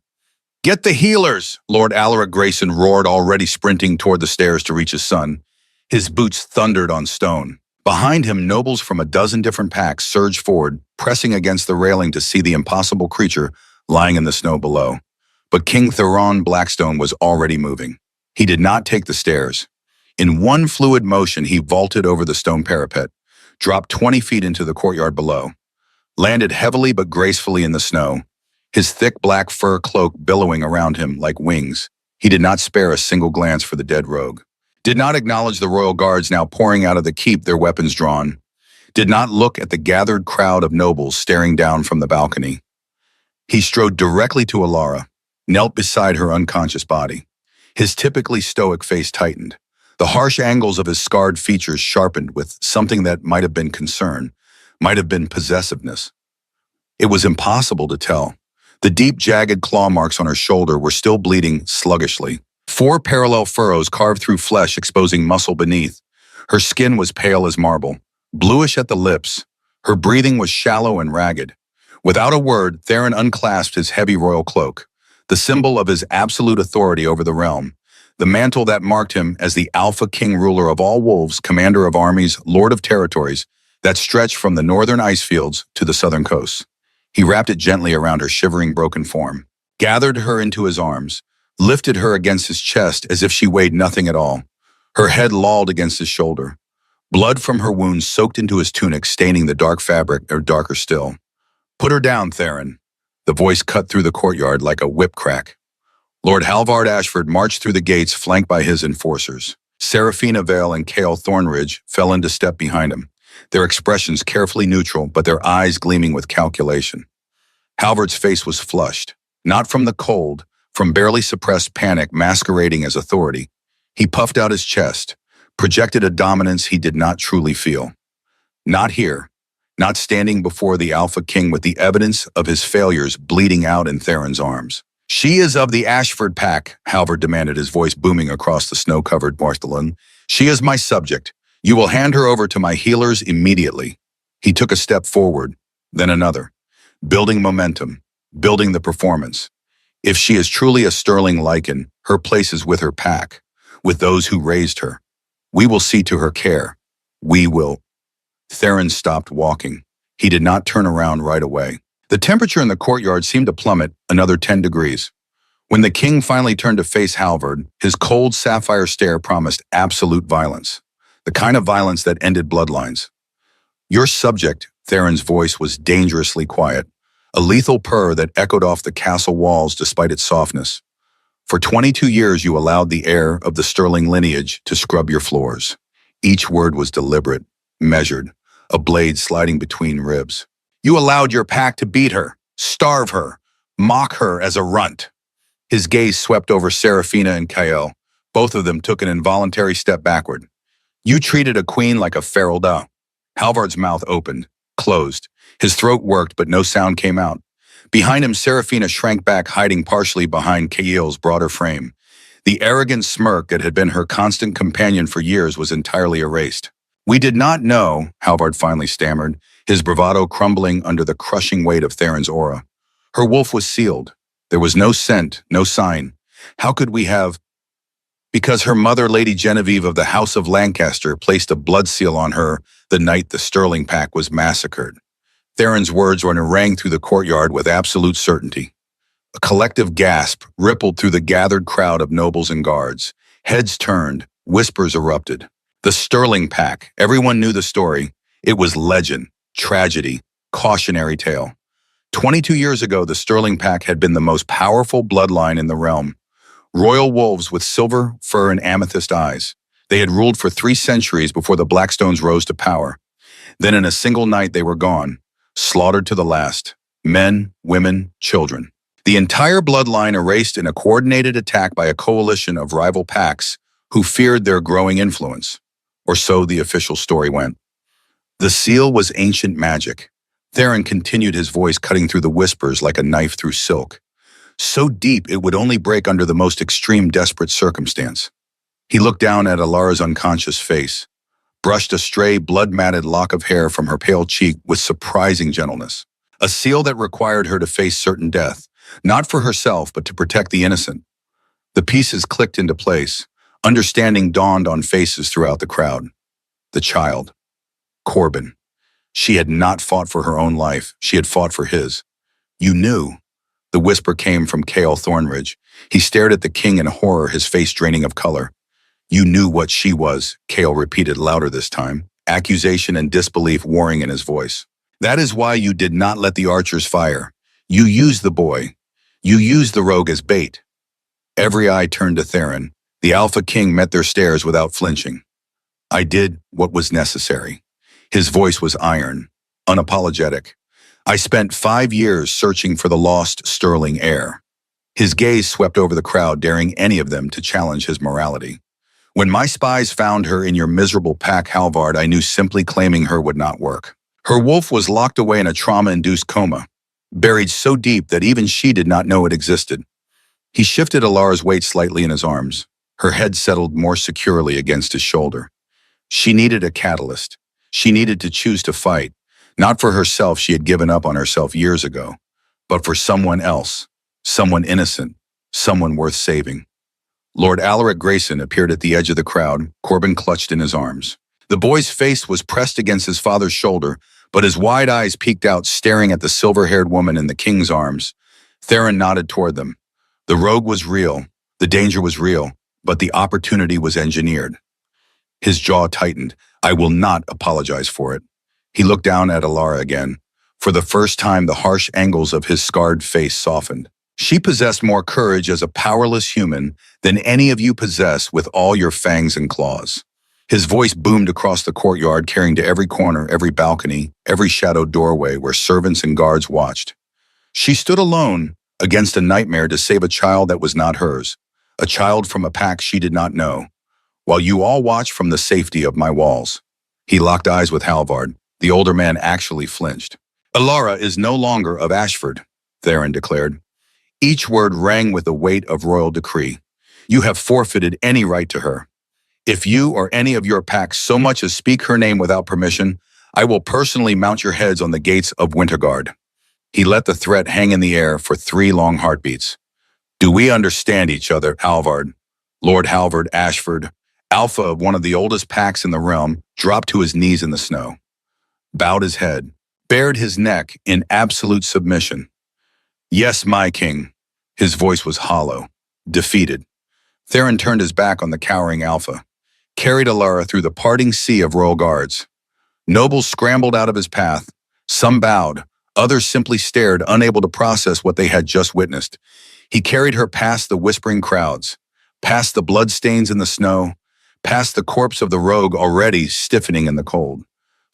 "Get the healers!" Lord Alaric Grayson roared, already sprinting toward the stairs to reach his son. His boots thundered on stone. Behind him, nobles from a dozen different packs surged forward, pressing against the railing to see the impossible creature lying in the snow below. But King Theron Blackstone was already moving. He did not take the stairs. In one fluid motion, he vaulted over the stone parapet, dropped 20 feet into the courtyard below, landed heavily but gracefully in the snow, his thick black fur cloak billowing around him like wings. He did not spare a single glance for the dead rogue, did not acknowledge the royal guards now pouring out of the keep, their weapons drawn, did not look at the gathered crowd of nobles staring down from the balcony. He strode directly to Alara, knelt beside her unconscious body. His typically stoic face tightened. The harsh angles of his scarred features sharpened with something that might have been concern, might have been possessiveness. It was impossible to tell. The deep, jagged claw marks on her shoulder were still bleeding sluggishly. 4 parallel furrows carved through flesh, exposing muscle beneath. Her skin was pale as marble, bluish at the lips. Her breathing was shallow and ragged. Without a word, Theron unclasped his heavy royal cloak, the symbol of his absolute authority over the realm, the mantle that marked him as the Alpha King, ruler of all wolves, commander of armies, lord of territories that stretched from the northern ice fields to the southern coasts. He wrapped it gently around her shivering, broken form, gathered her into his arms, lifted her against his chest as if she weighed nothing at all. Her head lolled against his shoulder. Blood from her wounds soaked into his tunic, staining the dark fabric, or darker still. "Put her down, Theron." The voice cut through the courtyard like a whip crack. Lord Halvard Ashford marched through the gates, flanked by his enforcers. Seraphina Vale and Cale Thornridge fell into step behind him, their expressions carefully neutral, but their eyes gleaming with calculation. Halvard's face was flushed, not from the cold, from barely suppressed panic masquerading as authority. He puffed out his chest, projected a dominance he did not truly feel. Not here, not standing before the Alpha King with the evidence of his failures bleeding out in Theron's arms. "She is of the Ashford pack," Halvard demanded, his voice booming across the snow-covered marshland. "She is my subject. You will hand her over to my healers immediately." He took a step forward, then another, building momentum, building the performance. If she is truly a sterling Lycan, her place is with her pack, with those who raised her. We will see to her care. We will. Theron stopped walking. He did not turn around right away. The temperature in the courtyard seemed to plummet another 10 degrees. When the king finally turned to face Halvard, his cold sapphire stare promised absolute violence, the kind of violence that ended bloodlines. "Your subject," Theron's voice was dangerously quiet, a lethal purr that echoed off the castle walls despite its softness. "For 22 years you allowed the heir of the Sterling lineage to scrub your floors." Each word was deliberate, measured, a blade sliding between ribs. "You allowed your pack to beat her, starve her, mock her as a runt." His gaze swept over Seraphina and Cale. Both of them took an involuntary step backward. "You treated a queen like a feral dog." Halvard's mouth opened, closed. His throat worked, but no sound came out. Behind him, Seraphina shrank back, hiding partially behind Cale's broader frame. The arrogant smirk that had been her constant companion for years was entirely erased. "We did not know," Halvard finally stammered, his bravado crumbling under the crushing weight of Theron's aura. "Her wolf was sealed. There was no scent, no sign. How could we have—" "Because her mother, Lady Genevieve of the House of Lancaster, placed a blood seal on her the night the Sterling pack was massacred." Theron's words rang through the courtyard with absolute certainty. A collective gasp rippled through the gathered crowd of nobles and guards. Heads turned, whispers erupted. The Sterling pack, everyone knew the story. It was legend, tragedy, cautionary tale. 22 years ago, the Sterling pack had been the most powerful bloodline in the realm. Royal wolves with silver, fur, and amethyst eyes. They had ruled for 3 centuries before the Blackstones rose to power. Then in a single night they were gone, slaughtered to the last. Men, women, children. The entire bloodline erased in a coordinated attack by a coalition of rival packs who feared their growing influence. Or so the official story went. The seal was ancient magic. Theron continued, his voice cutting through the whispers like a knife through silk. So deep it would only break under the most extreme desperate circumstance. He looked down at Alara's unconscious face, brushed a stray blood-matted lock of hair from her pale cheek with surprising gentleness. A seal that required her to face certain death, not for herself but to protect the innocent. The pieces clicked into place. Understanding dawned on faces throughout the crowd. The child. Corbin. She had not fought for her own life. She had fought for his. You knew. The whisper came from Cale Thornridge. He stared at the king in horror, his face draining of color. You knew what she was, Cale repeated louder this time, accusation and disbelief warring in his voice. That is why you did not let the archers fire. You used the boy. You used the rogue as bait. Every eye turned to Theron. The Alpha King met their stares without flinching. I did what was necessary. His voice was iron, unapologetic. I spent 5 years searching for the lost Sterling heir. His gaze swept over the crowd, daring any of them to challenge his morality. When my spies found her in your miserable pack, Halvard, I knew simply claiming her would not work. Her wolf was locked away in a trauma-induced coma, buried so deep that even she did not know it existed. He shifted Alara's weight slightly in his arms. Her head settled more securely against his shoulder. She needed a catalyst. She needed to choose to fight. Not for herself, she had given up on herself years ago, but for someone else, someone innocent, someone worth saving. Lord Alaric Grayson appeared at the edge of the crowd, Corbin clutched in his arms. The boy's face was pressed against his father's shoulder, but his wide eyes peeked out, staring at the silver-haired woman in the king's arms. Theron nodded toward them. The rogue was real, the danger was real, but the opportunity was engineered. His jaw tightened. I will not apologize for it. He looked down at Alara again. For the first time, the harsh angles of his scarred face softened. She possessed more courage as a powerless human than any of you possess with all your fangs and claws. His voice boomed across the courtyard, carrying to every corner, every balcony, every shadowed doorway where servants and guards watched. She stood alone against a nightmare to save a child that was not hers, a child from a pack she did not know, while you all watched from the safety of my walls. He locked eyes with Halvard. The older man actually flinched. Alara is no longer of Ashford, Theron declared. Each word rang with the weight of royal decree. You have forfeited any right to her. If you or any of your pack so much as speak her name without permission, I will personally mount your heads on the gates of Winterguard. He let the threat hang in the air for 3 long heartbeats. Do we understand each other, Halvard? Lord Halvard Ashford, Alpha of one of the oldest packs in the realm, dropped to his knees in the snow, bowed his head, bared his neck in absolute submission. Yes, my king. His voice was hollow, defeated. Theron turned his back on the cowering Alpha, carried Alara through the parting sea of royal guards. Nobles scrambled out of his path. Some bowed, others simply stared, unable to process what they had just witnessed. He carried her past the whispering crowds, past the bloodstains in the snow, past the corpse of the rogue already stiffening in the cold,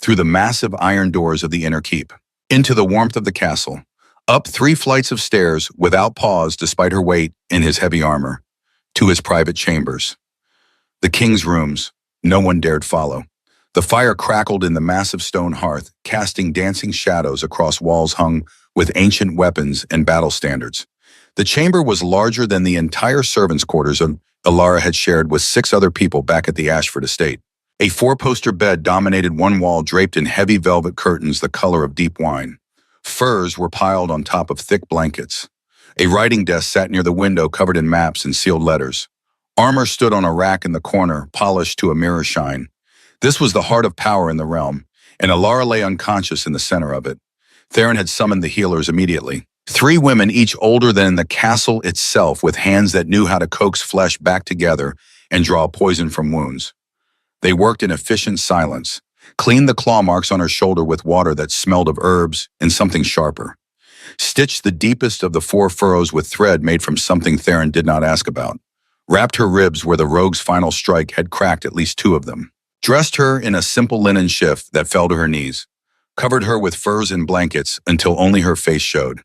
through the massive iron doors of the inner keep, into the warmth of the castle, up 3 flights of stairs without pause despite her weight in his heavy armor, to his private chambers. The king's rooms, no one dared follow. The fire crackled in the massive stone hearth, casting dancing shadows across walls hung with ancient weapons and battle standards. The chamber was larger than the entire servants' quarters Alara had shared with 6 other people back at the Ashford estate. A 4-poster bed dominated one wall, draped in heavy velvet curtains the color of deep wine. Furs were piled on top of thick blankets. A writing desk sat near the window, covered in maps and sealed letters. Armor stood on a rack in the corner, polished to a mirror shine. This was the heart of power in the realm, and Alara lay unconscious in the center of it. Theron had summoned the healers immediately. 3 women, each older than the castle itself, with hands that knew how to coax flesh back together and draw poison from wounds. They worked in efficient silence, cleaned the claw marks on her shoulder with water that smelled of herbs and something sharper, stitched the deepest of the 4 furrows with thread made from something Theron did not ask about, wrapped her ribs where the rogue's final strike had cracked at least 2 of them, dressed her in a simple linen shift that fell to her knees, covered her with furs and blankets until only her face showed.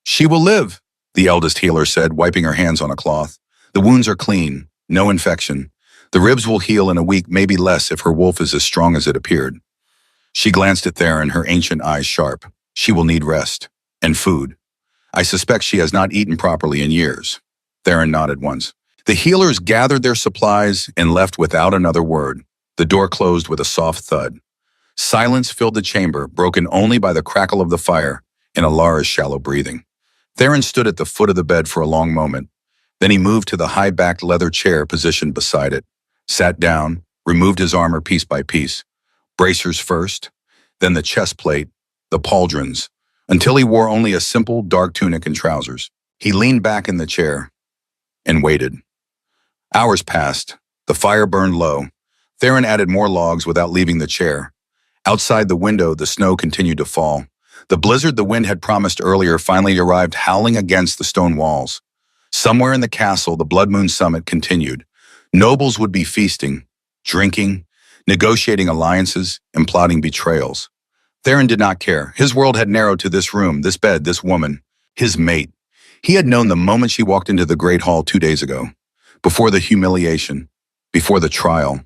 She will live, the eldest healer said, wiping her hands on a cloth. The wounds are clean, no infection. The ribs will heal in a week, maybe less if her wolf is as strong as it appeared. She glanced at Theron, her ancient eyes sharp. She will need rest and food. I suspect she has not eaten properly in years. Theron nodded once. The healers gathered their supplies and left without another word. The door closed with a soft thud. Silence filled the chamber, broken only by the crackle of the fire and Alara's shallow breathing. Theron stood at the foot of the bed for a long moment. Then he moved to the high-backed leather chair positioned beside it, sat down, removed his armor piece by piece, Bracers first, then the chest plate, the pauldrons, until he wore only a simple dark tunic and trousers. He leaned back in the chair and waited. Hours passed. The fire burned low. Theron added more logs without leaving the chair. Outside the window, the snow continued to fall. The blizzard the wind had promised earlier finally arrived, howling against the stone walls. Somewhere in the castle, the Blood Moon Summit continued. Nobles would be feasting, drinking, negotiating alliances, and plotting betrayals. Theron did not care. His world had narrowed to this room, this bed, this woman, his mate. He had known the moment she walked into the Great Hall 2 days ago. Before the humiliation, before the trial.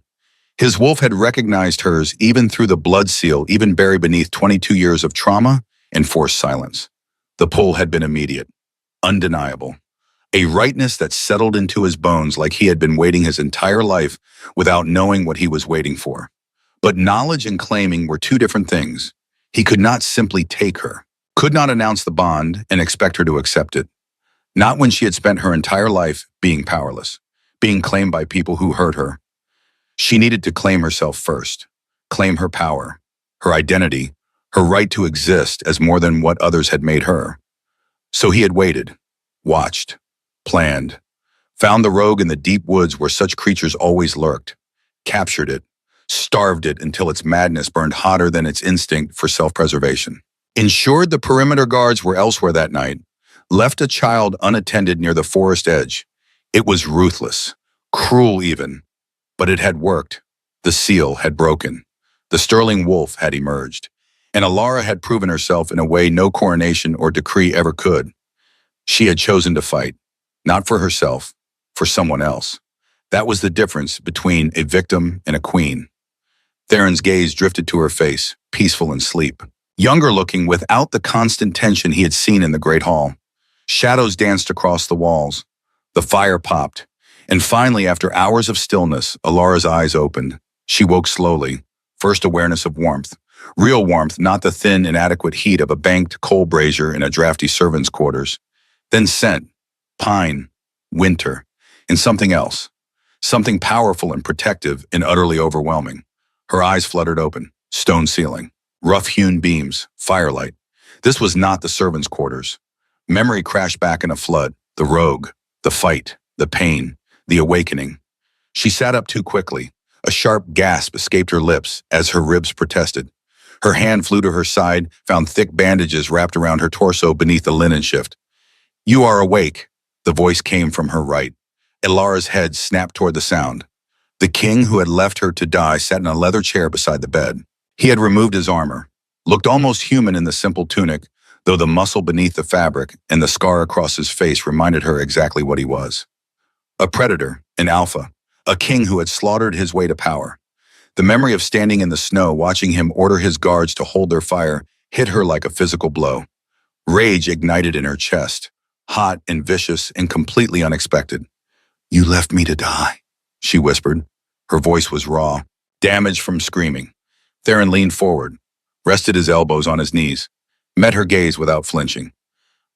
His wolf had recognized hers even through the blood seal, even buried beneath 22 years of trauma and forced silence. The pull had been immediate, undeniable. A rightness that settled into his bones like he had been waiting his entire life without knowing what he was waiting for. But knowledge and claiming were two different things. He could not simply take her, could not announce the bond and expect her to accept it. Not when she had spent her entire life being powerless, being claimed by people who hurt her. She needed to claim herself first, claim her power, her identity, her right to exist as more than what others had made her. So he had waited, watched, planned, found the rogue in the deep woods where such creatures always lurked, captured it, starved it until its madness burned hotter than its instinct for self-preservation. Ensured the perimeter guards were elsewhere that night, left a child unattended near the forest edge. It was ruthless, cruel even, but it had worked. The seal had broken. The Sterling Wolf had emerged, and Alara had proven herself in a way no coronation or decree ever could. She had chosen to fight, not for herself, for someone else. That was the difference between a victim and a queen. Theron's gaze drifted to her face, peaceful in sleep. Younger looking without the constant tension he had seen in the Great Hall. Shadows danced across the walls. The fire popped. And finally, after hours of stillness, Alara's eyes opened. She woke slowly. First awareness of warmth. Real warmth, not the thin, inadequate heat of a banked coal brazier in a drafty servant's quarters. Then scent, pine, winter, and something else. Something powerful and protective and utterly overwhelming. Her eyes fluttered open. Stone ceiling. Rough-hewn beams. Firelight. This was not the servants' quarters. Memory crashed back in a flood. The rogue. The fight. The pain. The awakening. She sat up too quickly. A sharp gasp escaped her lips as her ribs protested. Her hand flew to her side, found thick bandages wrapped around her torso beneath the linen shift. "You are awake," the voice came from her right. Alara's head snapped toward the sound. The king who had left her to die sat in a leather chair beside the bed. He had removed his armor, looked almost human in the simple tunic, though the muscle beneath the fabric and the scar across his face reminded her exactly what he was. A predator, an alpha, a king who had slaughtered his way to power. The memory of standing in the snow, watching him order his guards to hold their fire, hit her like a physical blow. Rage ignited in her chest, hot and vicious and completely unexpected. "You left me to die," she whispered. Her voice was raw, damaged from screaming. Theron leaned forward, rested his elbows on his knees, met her gaze without flinching.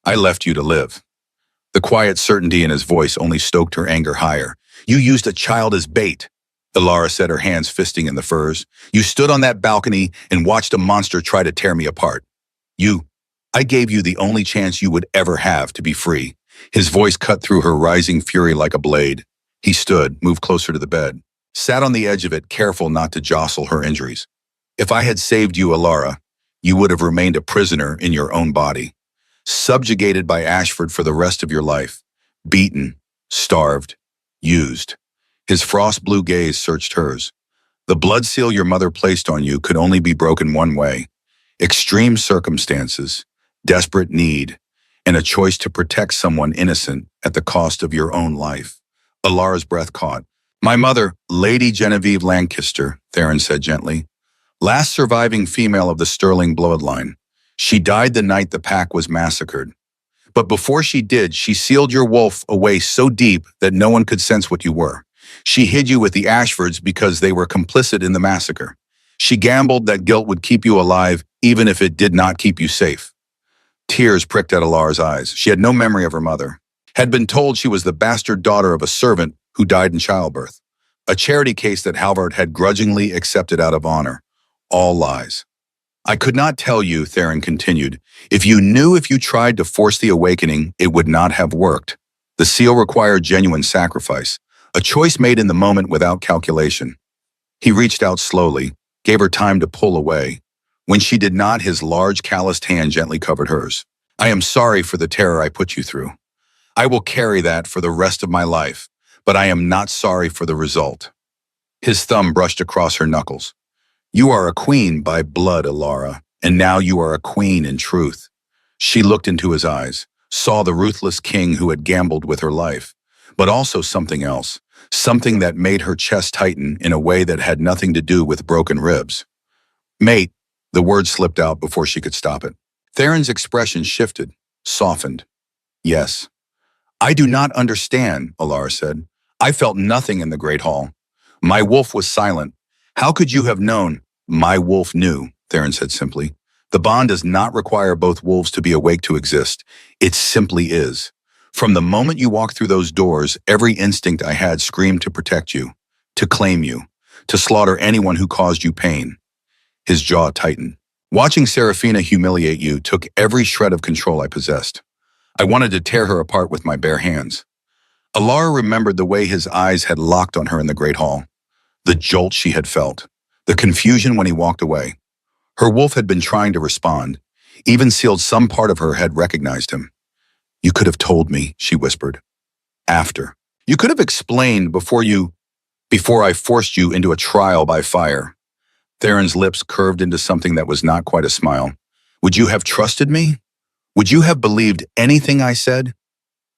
"I left you to live." The quiet certainty in his voice only stoked her anger higher. "You used a child as bait," Alara said, her hands fisting in the furs. "You stood on that balcony and watched a monster try to tear me apart. I gave you the only chance you would ever have to be free." His voice cut through her rising fury like a blade. He stood, moved closer to the bed, sat on the edge of it, careful not to jostle her injuries. "If I had saved you, Alara, you would have remained a prisoner in your own body. Subjugated by Ashford for the rest of your life, beaten, starved, used." His frost blue gaze searched hers. "The blood seal your mother placed on you could only be broken one way. Extreme circumstances, desperate need, and a choice to protect someone innocent at the cost of your own life." Alara's breath caught. "My mother, Lady Genevieve Lancaster," Theron said gently. "Last surviving female of the Sterling bloodline. She died the night the pack was massacred. But before she did, she sealed your wolf away so deep that no one could sense what you were. She hid you with the Ashfords because they were complicit in the massacre. She gambled that guilt would keep you alive, even if it did not keep you safe." Tears pricked at Alara's eyes. She had no memory of her mother. Had been told she was the bastard daughter of a servant who died in childbirth. A charity case that Halvard had grudgingly accepted out of honor. All lies. I could not tell you, Theron continued. If you knew if you tried to force the awakening, it would not have worked. The seal required genuine sacrifice, a choice made in the moment without calculation. He reached out slowly, gave her time to pull away. When she did not, his large, calloused hand gently covered hers. I am sorry for the terror I put you through. I will carry that for the rest of my life, but I am not sorry for the result. His thumb brushed across her knuckles. You are a queen by blood, Alara, and now you are a queen in truth. She looked into his eyes, saw the ruthless king who had gambled with her life, but also something else, something that made her chest tighten in a way that had nothing to do with broken ribs. Mate, the word slipped out before she could stop it. Theron's expression shifted, softened. Yes. I do not understand, Alara said. I felt nothing in the Great Hall. My wolf was silent. How could you have known? My wolf knew, Theron said simply. The bond does not require both wolves to be awake to exist. It simply is. From the moment you walked through those doors, every instinct I had screamed to protect you, to claim you, to slaughter anyone who caused you pain. His jaw tightened. Watching Seraphina humiliate you took every shred of control I possessed. I wanted to tear her apart with my bare hands. Alara remembered the way his eyes had locked on her in the Great Hall, the jolt she had felt, the confusion when he walked away. Her wolf had been trying to respond, even sealed some part of her had recognized him. You could have told me, she whispered. After. You could have explained before I forced you into a trial by fire. Theron's lips curved into something that was not quite a smile. Would you have trusted me? Would you have believed anything I said?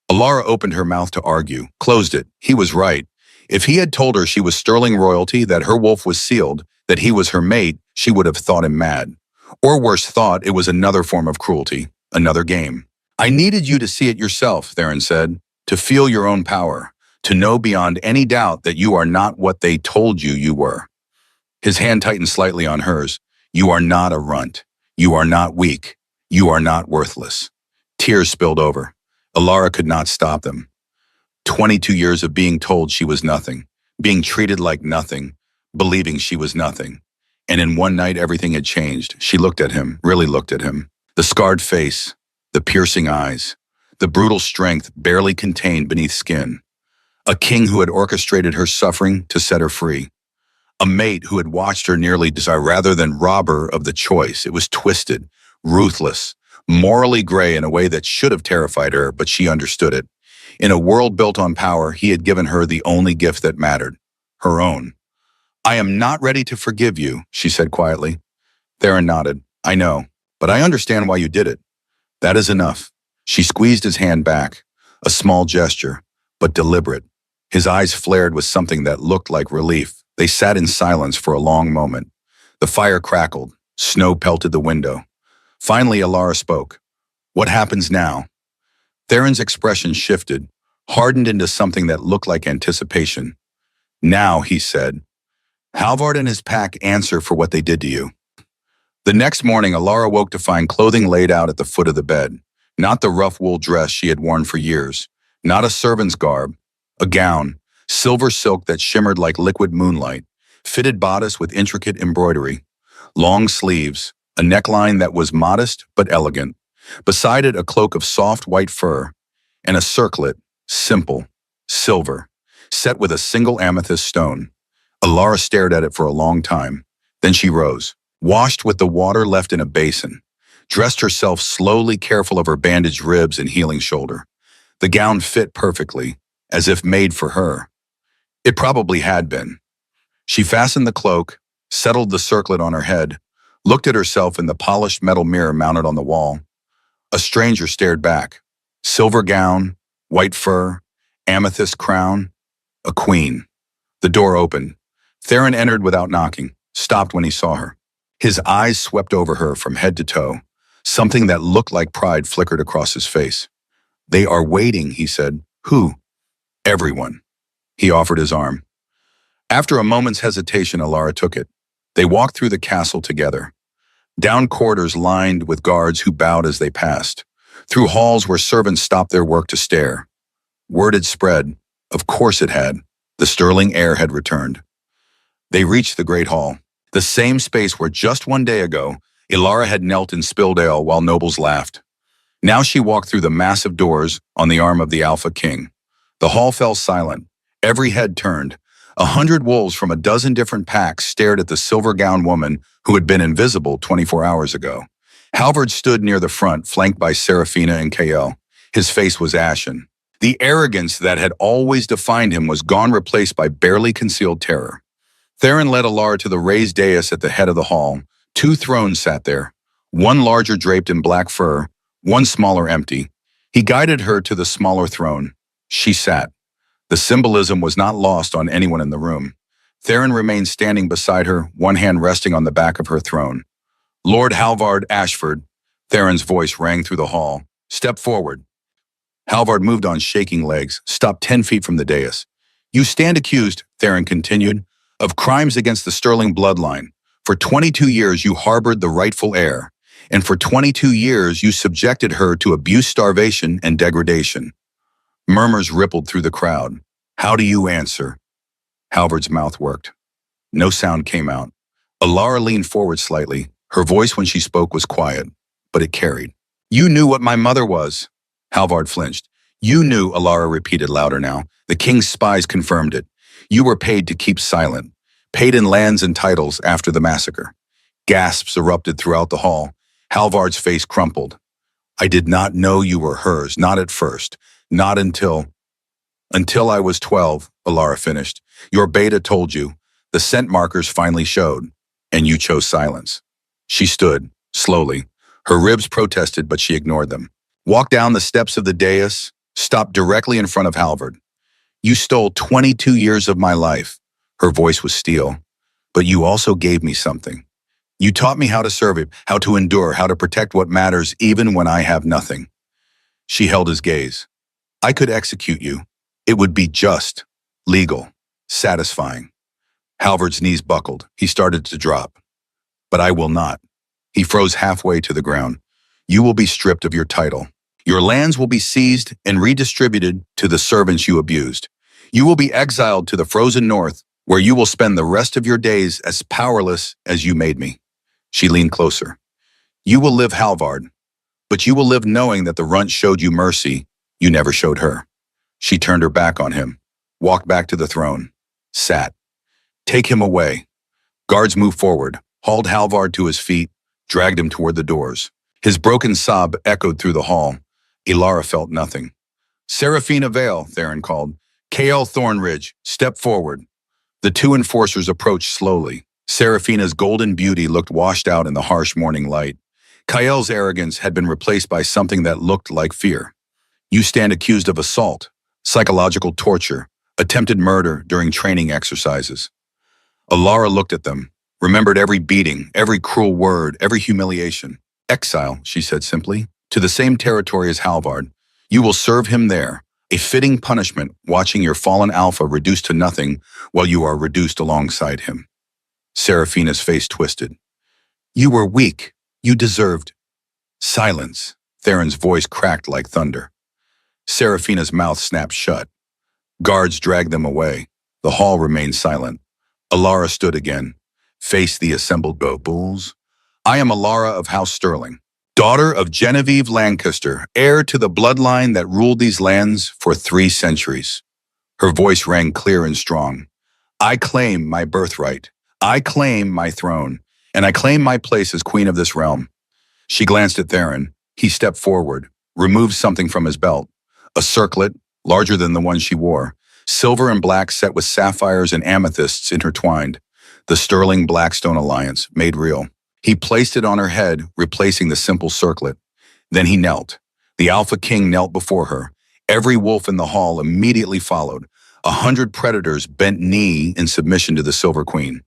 Alara opened her mouth to argue, closed it. He was right. If he had told her she was sterling royalty, that her wolf was sealed, that he was her mate, she would have thought him mad. Or worse, thought it was another form of cruelty, another game. I needed you to see it yourself, Theron said, to feel your own power, to know beyond any doubt that you are not what they told you you were. His hand tightened slightly on hers. You are not a runt. You are not weak. You are not worthless. Tears spilled over. Alara could not stop them. 22 years of being told she was nothing, being treated like nothing, believing she was nothing. And in one night, everything had changed. She looked at him, really looked at him. The scarred face, the piercing eyes, the brutal strength barely contained beneath skin. A king who had orchestrated her suffering to set her free. A mate who had watched her nearly die rather than rob her of the choice. It was twisted, ruthless, morally gray in a way that should have terrified her, but she understood it. In a world built on power, he had given her the only gift that mattered, her own. I am not ready to forgive you, she said quietly. Theron nodded. I know, but I understand why you did it. That is enough. She squeezed his hand back, a small gesture, but deliberate. His eyes flared with something that looked like relief. They sat in silence for a long moment. The fire crackled. Snow pelted the window. Finally, Alara spoke. What happens now? Theron's expression shifted, hardened into something that looked like anticipation. Now, he said, Halvard and his pack answer for what they did to you. The next morning, Alara woke to find clothing laid out at the foot of the bed. Not the rough wool dress she had worn for years. Not a servant's garb. A gown, silver silk that shimmered like liquid moonlight. Fitted bodice with intricate embroidery. Long sleeves. A neckline that was modest but elegant. Beside it, a cloak of soft white fur. And a circlet, simple, silver, set with a single amethyst stone. Alara stared at it for a long time. Then she rose, washed with the water left in a basin, dressed herself slowly, careful of her bandaged ribs and healing shoulder. The gown fit perfectly, as if made for her. It probably had been. She fastened the cloak, settled the circlet on her head, looked at herself in the polished metal mirror mounted on the wall. A stranger stared back. Silver gown, white fur, amethyst crown, a queen. The door opened. Theron entered without knocking, stopped when he saw her. His eyes swept over her from head to toe. Something that looked like pride flickered across his face. They are waiting, he said. Who? Everyone. He offered his arm. After a moment's hesitation, Alara took it. They walked through the castle together. Down corridors lined with guards who bowed as they passed. Through halls where servants stopped their work to stare. Word had spread. Of course it had. The sterling air had returned. They reached the Great Hall. The same space where just 1 day ago, Ilara had knelt and spilled ale while nobles laughed. Now she walked through the massive doors on the arm of the Alpha King. The hall fell silent. Every head turned. 100 wolves from a dozen different packs stared at the silver-gowned woman who had been invisible 24 hours ago. Halvard stood near the front, flanked by Serafina and Kael. His face was ashen. The arrogance that had always defined him was gone, replaced by barely concealed terror. Theron led Ilara to the raised dais at the head of the hall. 2 thrones sat there, one larger draped in black fur, one smaller empty. He guided her to the smaller throne. She sat. The symbolism was not lost on anyone in the room. Theron remained standing beside her, one hand resting on the back of her throne. "Lord Halvard Ashford," Theron's voice rang through the hall. "Step forward." Halvard moved on shaking legs, stopped 10 feet from the dais. "You stand accused," Theron continued, "of crimes against the Sterling bloodline. For 22 years you harbored the rightful heir, and for 22 years you subjected her to abuse, starvation, and degradation." Murmurs rippled through the crowd. "How do you answer?" Halvard's mouth worked. No sound came out. Ilara leaned forward slightly. Her voice when she spoke was quiet, but it carried. "You knew what my mother was." Halvard flinched. "You knew," Ilara repeated louder now. "The king's spies confirmed it. You were paid to keep silent, paid in lands and titles after the massacre." Gasps erupted throughout the hall. Halvard's face crumpled. "I did not know you were hers, not at first, not until I was 12, Ilara finished. "Your beta told you. The scent markers finally showed, and you chose silence." She stood, slowly. Her ribs protested, but she ignored them. Walked down the steps of the dais, stopped directly in front of Halvard. "You stole 22 years of my life." Her voice was steel. "But you also gave me something. You taught me how to serve it, how to endure, how to protect what matters even when I have nothing." She held his gaze. "I could execute you. It would be just, legal, satisfying." Halvard's knees buckled. He started to drop. "But I will not." He froze halfway to the ground. "You will be stripped of your title. Your lands will be seized and redistributed to the servants you abused. You will be exiled to the frozen north, where you will spend the rest of your days as powerless as you made me." She leaned closer. "You will live, Halvard, but you will live knowing that the runt showed you mercy you never showed her." She turned her back on him, walked back to the throne, sat. "Take him away." Guards moved forward, hauled Halvard to his feet, dragged him toward the doors. His broken sob echoed through the hall. Ilara felt nothing. "Serafina Vale," Theron called. "Kael Thornridge, step forward." The 2 enforcers approached slowly. Serafina's golden beauty looked washed out in the harsh morning light. Kael's arrogance had been replaced by something that looked like fear. "You stand accused of assault, psychological torture, attempted murder during training exercises." Ilara looked at them, remembered every beating, every cruel word, every humiliation. "Exile," she said simply, "to the same territory as Halvard. You will serve him there, a fitting punishment, watching your fallen alpha reduced to nothing while you are reduced alongside him." Serafina's face twisted. "You were weak. You deserved." "Silence." Theron's voice cracked like thunder. Serafina's mouth snapped shut. Guards dragged them away. The hall remained silent. Ilara stood again, faced the assembled bulls. "I am Ilara of House Sterling, daughter of Genevieve Lancaster, heir to the bloodline that ruled these lands for 3 centuries. Her voice rang clear and strong. "I claim my birthright. I claim my throne, and I claim my place as queen of this realm." She glanced at Theron. He stepped forward, removed something from his belt. A circlet, larger than the one she wore, silver and black set with sapphires and amethysts intertwined. The Sterling Blackstone alliance, made real. He placed it on her head, replacing the simple circlet. Then he knelt. The Alpha King knelt before her. Every wolf in the hall immediately followed. 100 predators bent knee in submission to the Silver Queen.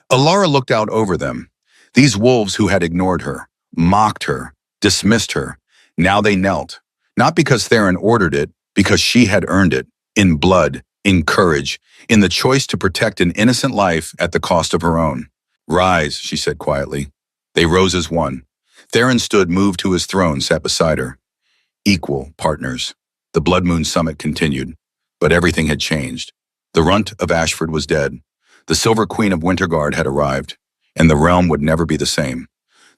Ilara looked out over them. These wolves who had ignored her, mocked her, dismissed her. Now they knelt. Not because Theron ordered it, because she had earned it. In blood, in courage, in the choice to protect an innocent life at the cost of her own. "Rise," she said quietly. They rose as one. Theron stood, moved to his throne, sat beside her. Equal partners. The Blood Moon Summit continued, but everything had changed. The runt of Ashford was dead. The Silver Queen of Winterguard had arrived. and the realm would never be the same.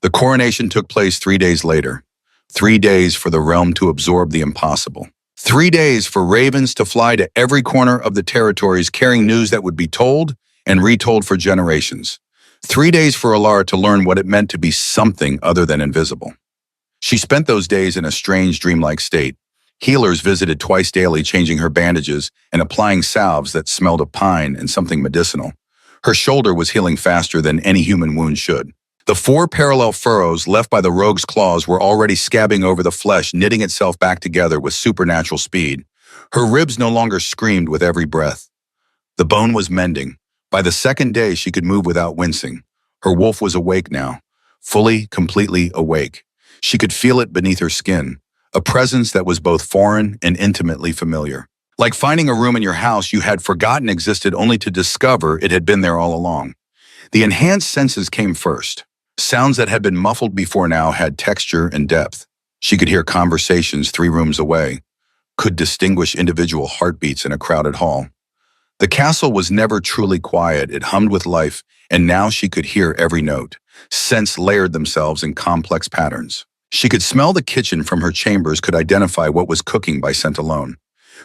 The coronation took place 3 days later. 3 days for the realm to absorb the impossible. 3 days for ravens to fly to every corner of the territories carrying news that would be told and retold for generations. 3 days for Alara to learn what it meant to be something other than invisible. She spent those days in a strange, dreamlike state. Healers visited twice daily, changing her bandages and applying salves that smelled of pine and something medicinal. Her shoulder was healing faster than any human wound should. The 4 parallel furrows left by the rogue's claws were already scabbing over the flesh, knitting itself back together with supernatural speed. Her ribs no longer screamed with every breath. The bone was mending. By the second day, she could move without wincing. Her wolf was awake now, fully, completely awake. She could feel it beneath her skin, a presence that was both foreign and intimately familiar. Like finding a room in your house you had forgotten existed only to discover it had been there all along. The enhanced senses came first. Sounds that had been muffled before now had texture and depth. She could hear conversations 3 rooms away, could distinguish individual heartbeats in a crowded hall. The castle was never truly quiet, it hummed with life, and now she could hear every note. Scents layered themselves in complex patterns. She could smell the kitchen from her chambers, could identify what was cooking by scent alone,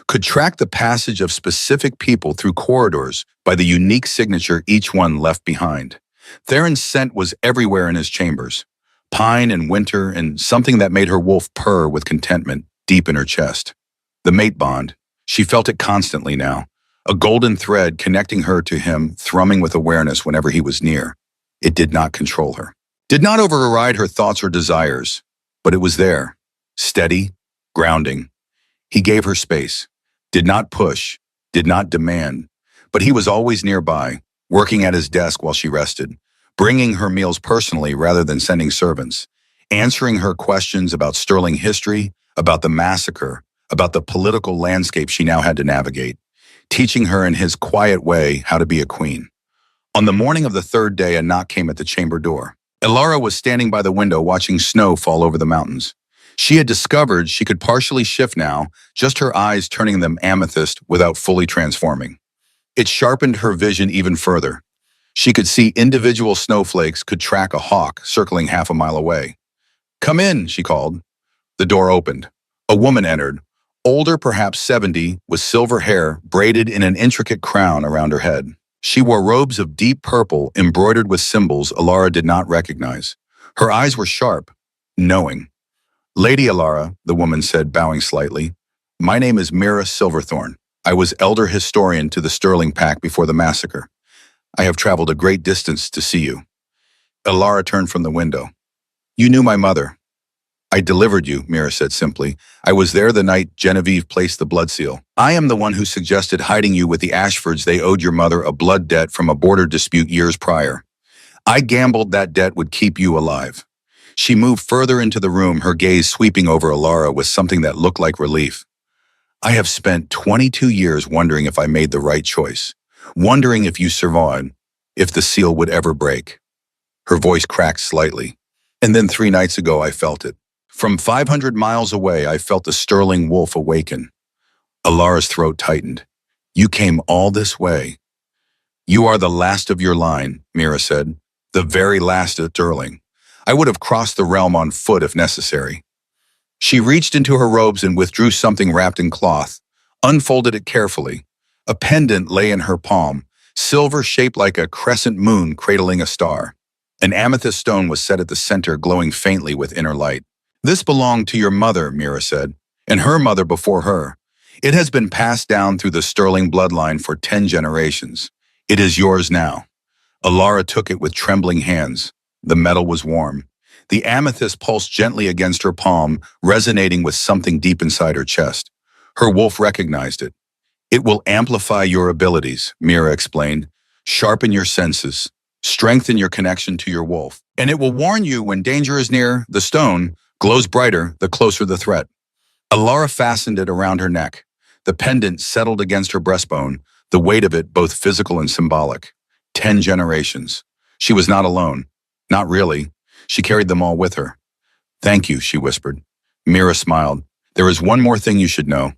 could track the passage of specific people through corridors by the unique signature each one left behind. Theron's scent was everywhere in his chambers, pine and winter and something that made her wolf purr with contentment deep in her chest. The mate bond, she felt it constantly now, a golden thread connecting her to him, thrumming with awareness whenever he was near. It did not control her, did not override her thoughts or desires, but it was there, steady, grounding. He gave her space, did not push, did not demand, but he was always nearby, working at his desk while she rested, bringing her meals personally rather than sending servants, answering her questions about Sterling history, about the massacre, about the political landscape she now had to navigate, teaching her in his quiet way how to be a queen. On the morning of the 3rd day, a knock came at the chamber door. Alara was standing by the window watching snow fall over the mountains. She had discovered she could partially shift now, just her eyes turning them amethyst without fully transforming. It sharpened her vision even further. She could see individual snowflakes, could track a hawk circling half a mile away. "Come in," she called. The door opened. A woman entered, older, perhaps 70, with silver hair braided in an intricate crown around her head. She wore robes of deep purple embroidered with symbols Alara did not recognize. Her eyes were sharp, knowing. "Lady Alara," the woman said, bowing slightly, "my name is Mira Silverthorn. I was elder historian to the Sterling Pack before the massacre. I have traveled a great distance to see you." Alara turned from the window. "You knew my mother." "I delivered you," Mira said simply. "I was there the night Genevieve placed the blood seal. I am the one who suggested hiding you with the Ashfords. They owed your mother a blood debt from a border dispute years prior. I gambled that debt would keep you alive." She moved further into the room, her gaze sweeping over Alara with something that looked like relief. "I have spent 22 years wondering if I made the right choice, wondering if you survived, if the seal would ever break." Her voice cracked slightly. "And then 3 nights ago I felt it. From 500 miles away, I felt the Sterling wolf awaken." Alara's throat tightened. "You came all this way." "You are the last of your line," Mira said. "The very last of Sterling. I would have crossed the realm on foot if necessary." She reached into her robes and withdrew something wrapped in cloth, unfolded it carefully. A pendant lay in her palm, silver shaped like a crescent moon cradling a star. An amethyst stone was set at the center, glowing faintly with inner light. "This belonged to your mother," Mira said, "and her mother before her. It has been passed down through the Sterling bloodline for 10 generations. It is yours now." Alara took it with trembling hands. The metal was warm. The amethyst pulsed gently against her palm, resonating with something deep inside her chest. Her wolf recognized it. "It will amplify your abilities," Mira explained. "Sharpen your senses. Strengthen your connection to your wolf. And it will warn you when danger is near. The stone glows brighter the closer the threat." Alara fastened it around her neck. The pendant settled against her breastbone, the weight of it both physical and symbolic. 10 generations. She was not alone. Not really. She carried them all with her. "Thank you," she whispered. Mira smiled. "There is one more thing you should know.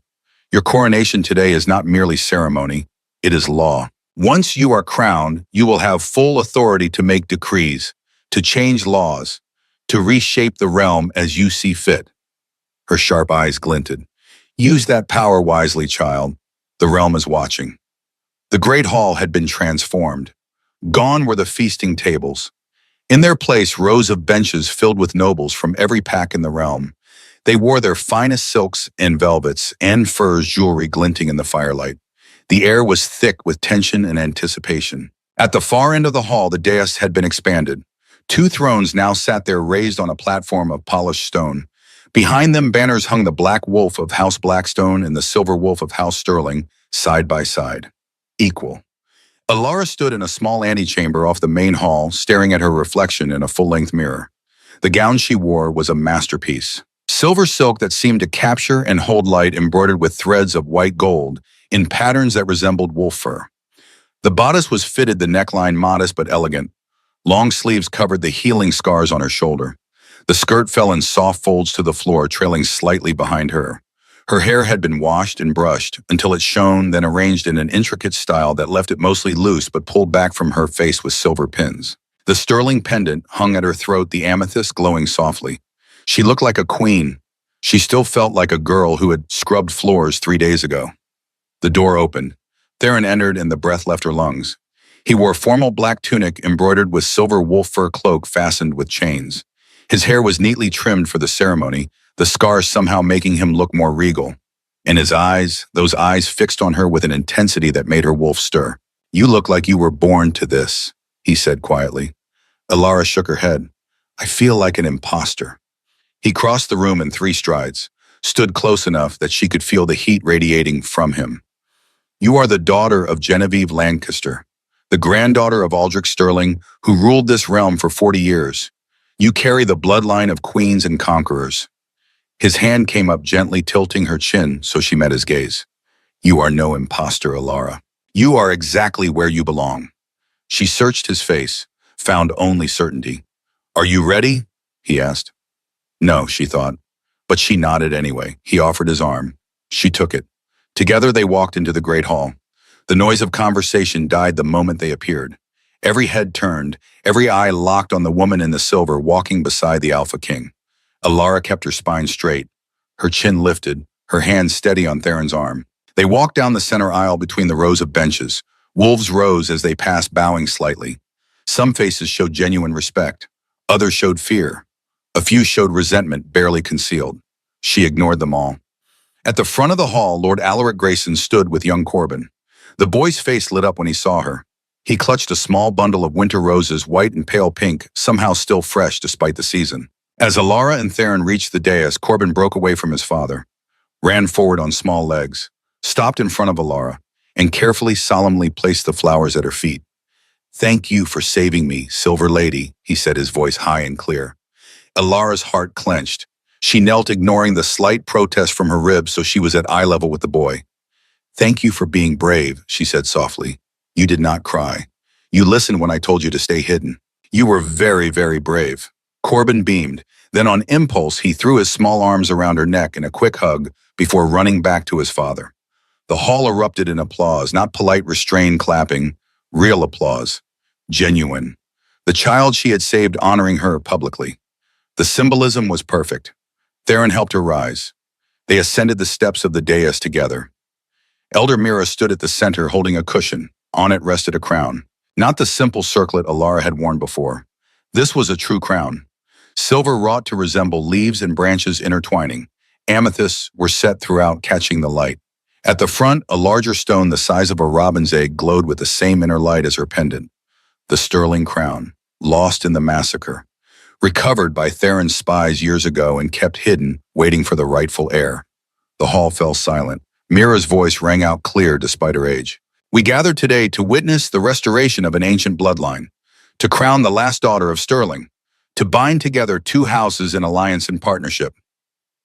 Your coronation today is not merely ceremony. It is law." Once you are crowned, you will have full authority to make decrees, to change laws, to reshape the realm as you see fit. Her sharp eyes glinted. Use that power wisely, child. The realm is watching. The great hall had been transformed. Gone were the feasting tables. In their place, rows of benches filled with nobles from every pack in the realm. They wore their finest silks and velvets and furs jewelry glinting in the firelight. The air was thick with tension and anticipation. At the far end of the hall, the dais had been expanded. Two thrones now sat there raised on a platform of polished stone. Behind them, banners hung the Black Wolf of House Blackstone and the Silver Wolf of House Sterling, side by side. Equal. Alara stood in a small antechamber off the main hall, staring at her reflection in a full-length mirror. The gown she wore was a masterpiece. Silver silk that seemed to capture and hold light, embroidered with threads of white gold in patterns that resembled wolf fur. The bodice was fitted, the neckline modest but elegant. Long sleeves covered the healing scars on her shoulder. The skirt fell in soft folds to the floor, trailing slightly behind her. Her hair had been washed and brushed until it shone, then arranged in an intricate style that left it mostly loose but pulled back from her face with silver pins. The sterling pendant hung at her throat, the amethyst glowing softly. She looked like a queen. She still felt like a girl who had scrubbed floors 3 days ago. The door opened. Theron entered and the breath left her lungs. He wore a formal black tunic embroidered with silver wolf fur cloak fastened with chains. His hair was neatly trimmed for the ceremony, the scars somehow making him look more regal. And his eyes, those eyes fixed on her with an intensity that made her wolf stir. "You look like you were born to this," he said quietly. Alara shook her head. "I feel like an imposter." He crossed the room in 3 strides, stood close enough that she could feel the heat radiating from him. "You are the daughter of Genevieve Lancaster, the granddaughter of Aldrich Sterling, who ruled this realm for 40 years. You carry the bloodline of queens and conquerors." His hand came up gently, tilting her chin so she met his gaze. "You are no imposter, Alara. You are exactly where you belong." She searched his face, found only certainty. "Are you ready?" he asked. No, she thought. But she nodded anyway. He offered his arm. She took it. Together they walked into the great hall. The noise of conversation died the moment they appeared. Every head turned, every eye locked on the woman in the silver walking beside the Alpha King. Alara kept her spine straight, her chin lifted, her hand steady on Theron's arm. They walked down the center aisle between the rows of benches. Wolves rose as they passed, bowing slightly. Some faces showed genuine respect. Others showed fear. A few showed resentment, barely concealed. She ignored them all. At the front of the hall, Lord Alaric Grayson stood with young Corbin. The boy's face lit up when he saw her. He clutched a small bundle of winter roses, white and pale pink, somehow still fresh despite the season. As Alara and Theron reached the dais, Corbin broke away from his father, ran forward on small legs, stopped in front of Alara, and carefully, solemnly placed the flowers at her feet. "Thank you for saving me, Silver Lady," he said, his voice high and clear. Alara's heart clenched. She knelt, ignoring the slight protest from her ribs so she was at eye level with the boy. "Thank you for being brave," she said softly. "You did not cry. You listened when I told you to stay hidden. You were very, very brave." Corbin beamed. Then on impulse, he threw his small arms around her neck in a quick hug before running back to his father. The hall erupted in applause, not polite, restrained clapping, real applause. Genuine. The child she had saved honoring her publicly. The symbolism was perfect. Theron helped her rise. They ascended the steps of the dais together. Elder Mira stood at the center holding a cushion. On it rested a crown. Not the simple circlet Alara had worn before. This was a true crown. Silver wrought to resemble leaves and branches intertwining. Amethysts were set throughout, catching the light. At the front, a larger stone the size of a robin's egg glowed with the same inner light as her pendant. The sterling crown, lost in the massacre. Recovered by Theron's spies years ago and kept hidden, waiting for the rightful heir. The hall fell silent. Mira's voice rang out clear despite her age. "We gathered today to witness the restoration of an ancient bloodline, to crown the last daughter of Sterling, to bind together 2 houses in alliance and partnership."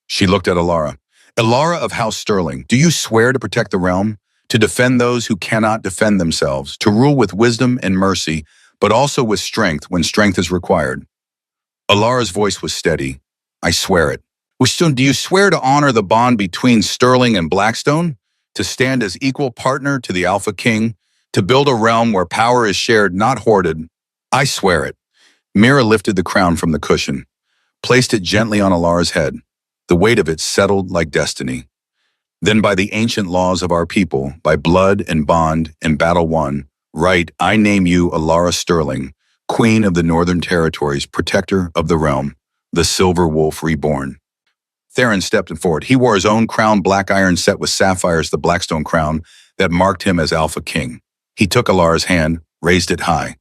She looked at Alara. "Alara of House Sterling, do you swear to protect the realm, to defend those who cannot defend themselves, to rule with wisdom and mercy, but also with strength when strength is required?" Alara's voice was steady. "I swear it." "Do you swear to honor the bond between Sterling and Blackstone? To stand as equal partner to the Alpha King? To build a realm where power is shared, not hoarded. I swear it. Mira lifted the crown from the cushion, placed it gently on Alara's head. The weight of it settled like destiny. Then by the ancient laws of our people, by blood and bond and battle won, right, I name you Alara Sterling, Queen of the Northern Territories, protector of the realm, the Silver Wolf reborn. Theron stepped forward. He wore his own crown, black iron set with sapphires, the Blackstone crown that marked him as Alpha King. He took Alara's hand, raised it high.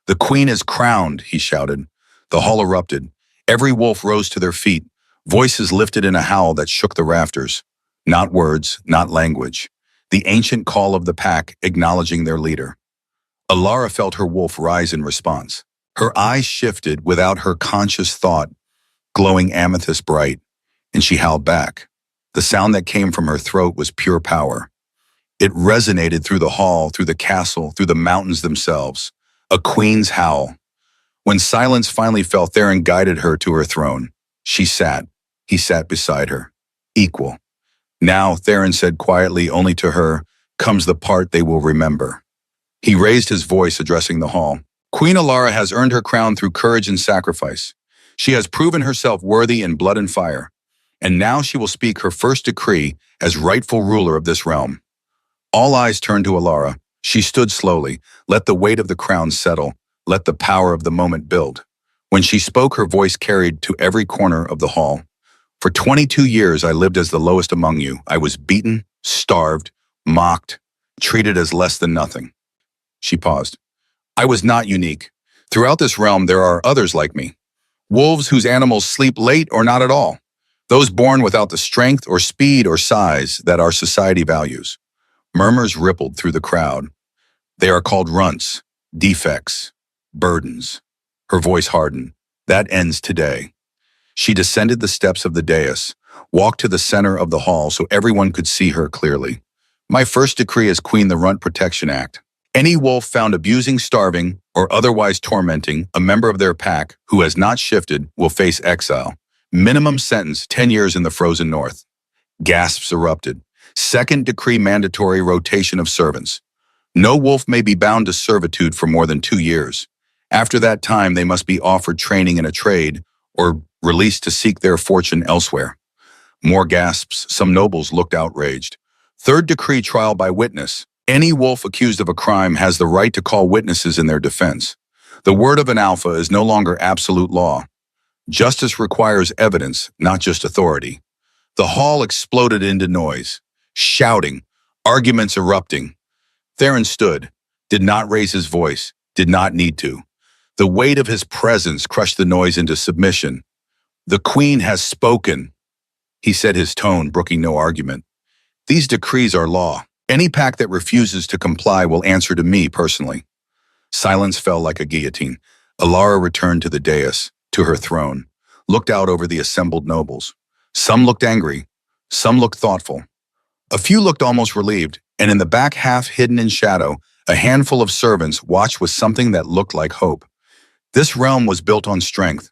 The queen is crowned, he shouted. The hall erupted. Every wolf rose to their feet, voices lifted in a howl that shook the rafters. Not words, not language. The ancient call of the pack acknowledging their leader. Alara felt her wolf rise in response. Her eyes shifted without her conscious thought, glowing amethyst bright, and she howled back. The sound that came from her throat was pure power. It resonated through the hall, through the castle, through the mountains themselves. A queen's howl. When silence finally fell, Theron guided her to her throne. She sat. He sat beside her. Equal. Now, Theron said quietly, only to her, comes the part they will remember. He raised his voice, addressing the hall. Queen Alara has earned her crown through courage and sacrifice. She has proven herself worthy in blood and fire. And now she will speak her first decree as rightful ruler of this realm. All eyes turned to Alara. She stood slowly. Let the weight of the crown settle. Let the power of the moment build. When she spoke, her voice carried to every corner of the hall. For 22 years, I lived as the lowest among you. I was beaten, starved, mocked, treated as less than nothing. She paused. I was not unique. Throughout this realm, there are others like me. Wolves whose animals sleep late or not at all. Those born without the strength or speed or size that our society values. Murmurs rippled through the crowd. They are called runts, defects, burdens. Her voice hardened. That ends today. She descended the steps of the dais, walked to the center of the hall so everyone could see her clearly. My first decree as Queen, the Runt Protection Act. Any wolf found abusing, starving, or otherwise tormenting a member of their pack who has not shifted will face exile. Minimum sentence, 10 years in the frozen north. Gasps erupted. Second decree, mandatory rotation of servants. No wolf may be bound to servitude for more than 2 years. After that time, they must be offered training in a trade or released to seek their fortune elsewhere. More gasps. Some nobles looked outraged. Third decree, trial by witness. Any wolf accused of a crime has the right to call witnesses in their defense. The word of an alpha is no longer absolute law. Justice requires evidence, not just authority. The hall exploded into noise, shouting, arguments erupting. Theron stood, did not raise his voice, did not need to. The weight of his presence crushed the noise into submission. The queen has spoken, he said, his tone brooking no argument. These decrees are law. Any pack that refuses to comply will answer to me personally. Silence fell like a guillotine. Alara returned to the dais, to her throne, looked out over the assembled nobles. Some looked angry, some looked thoughtful. A few looked almost relieved, and in the back, half hidden in shadow, a handful of servants watched with something that looked like hope. This realm was built on strength.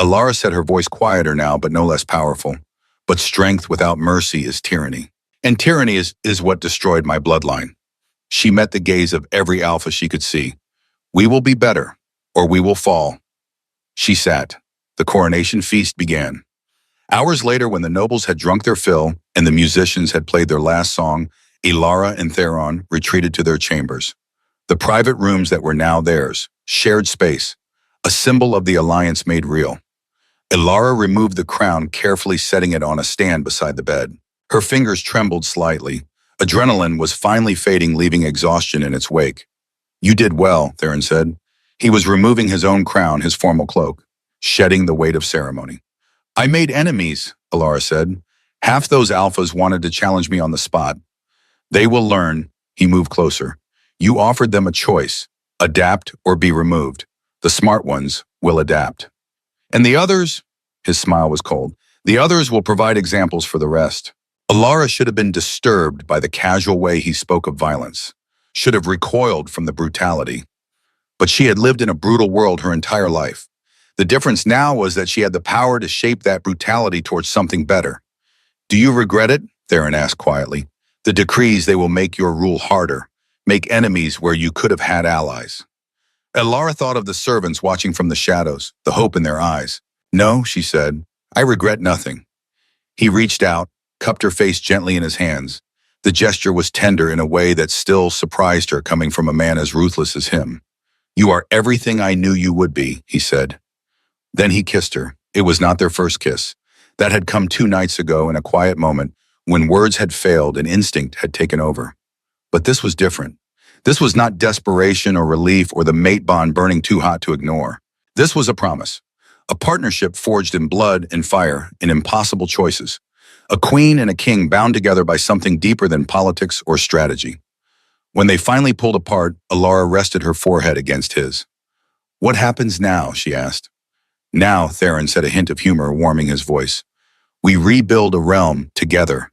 Alara said, her voice quieter now, but no less powerful. But strength without mercy is tyranny. And tyranny is what destroyed my bloodline. She met the gaze of every alpha she could see. We will be better, or we will fall. She sat. The coronation feast began. Hours later, when the nobles had drunk their fill and the musicians had played their last song, Alara and Theron retreated to their chambers. The private rooms that were now theirs, shared space, a symbol of the alliance made real. Alara removed the crown, carefully setting it on a stand beside the bed. Her fingers trembled slightly. Adrenaline was finally fading, leaving exhaustion in its wake. You did well, Theron said. He was removing his own crown, his formal cloak, shedding the weight of ceremony. I made enemies, Alara said. Half those alphas wanted to challenge me on the spot. They will learn. He moved closer. You offered them a choice, adapt or be removed. The smart ones will adapt. And the others, his smile was cold, the others will provide examples for the rest. Alara should have been disturbed by the casual way he spoke of violence, should have recoiled from the brutality. But she had lived in a brutal world her entire life. The difference now was that she had the power to shape that brutality towards something better. Do you regret it? Theron asked quietly. The decrees, they will make your rule harder, make enemies where you could have had allies. Elara thought of the servants watching from the shadows, the hope in their eyes. No, she said, I regret nothing. He reached out, cupped her face gently in his hands. The gesture was tender in a way that still surprised her coming from a man as ruthless as him. You are everything I knew you would be, he said. Then he kissed her. It was not their first kiss. That had come 2 nights ago in a quiet moment when words had failed and instinct had taken over. But this was different. This was not desperation or relief or the mate bond burning too hot to ignore. This was a promise. A partnership forged in blood and fire, in impossible choices. A queen and a king bound together by something deeper than politics or strategy. When they finally pulled apart, Elara rested her forehead against his. What happens now? She asked. Now, Theron said, a hint of humor warming his voice. We rebuild a realm together.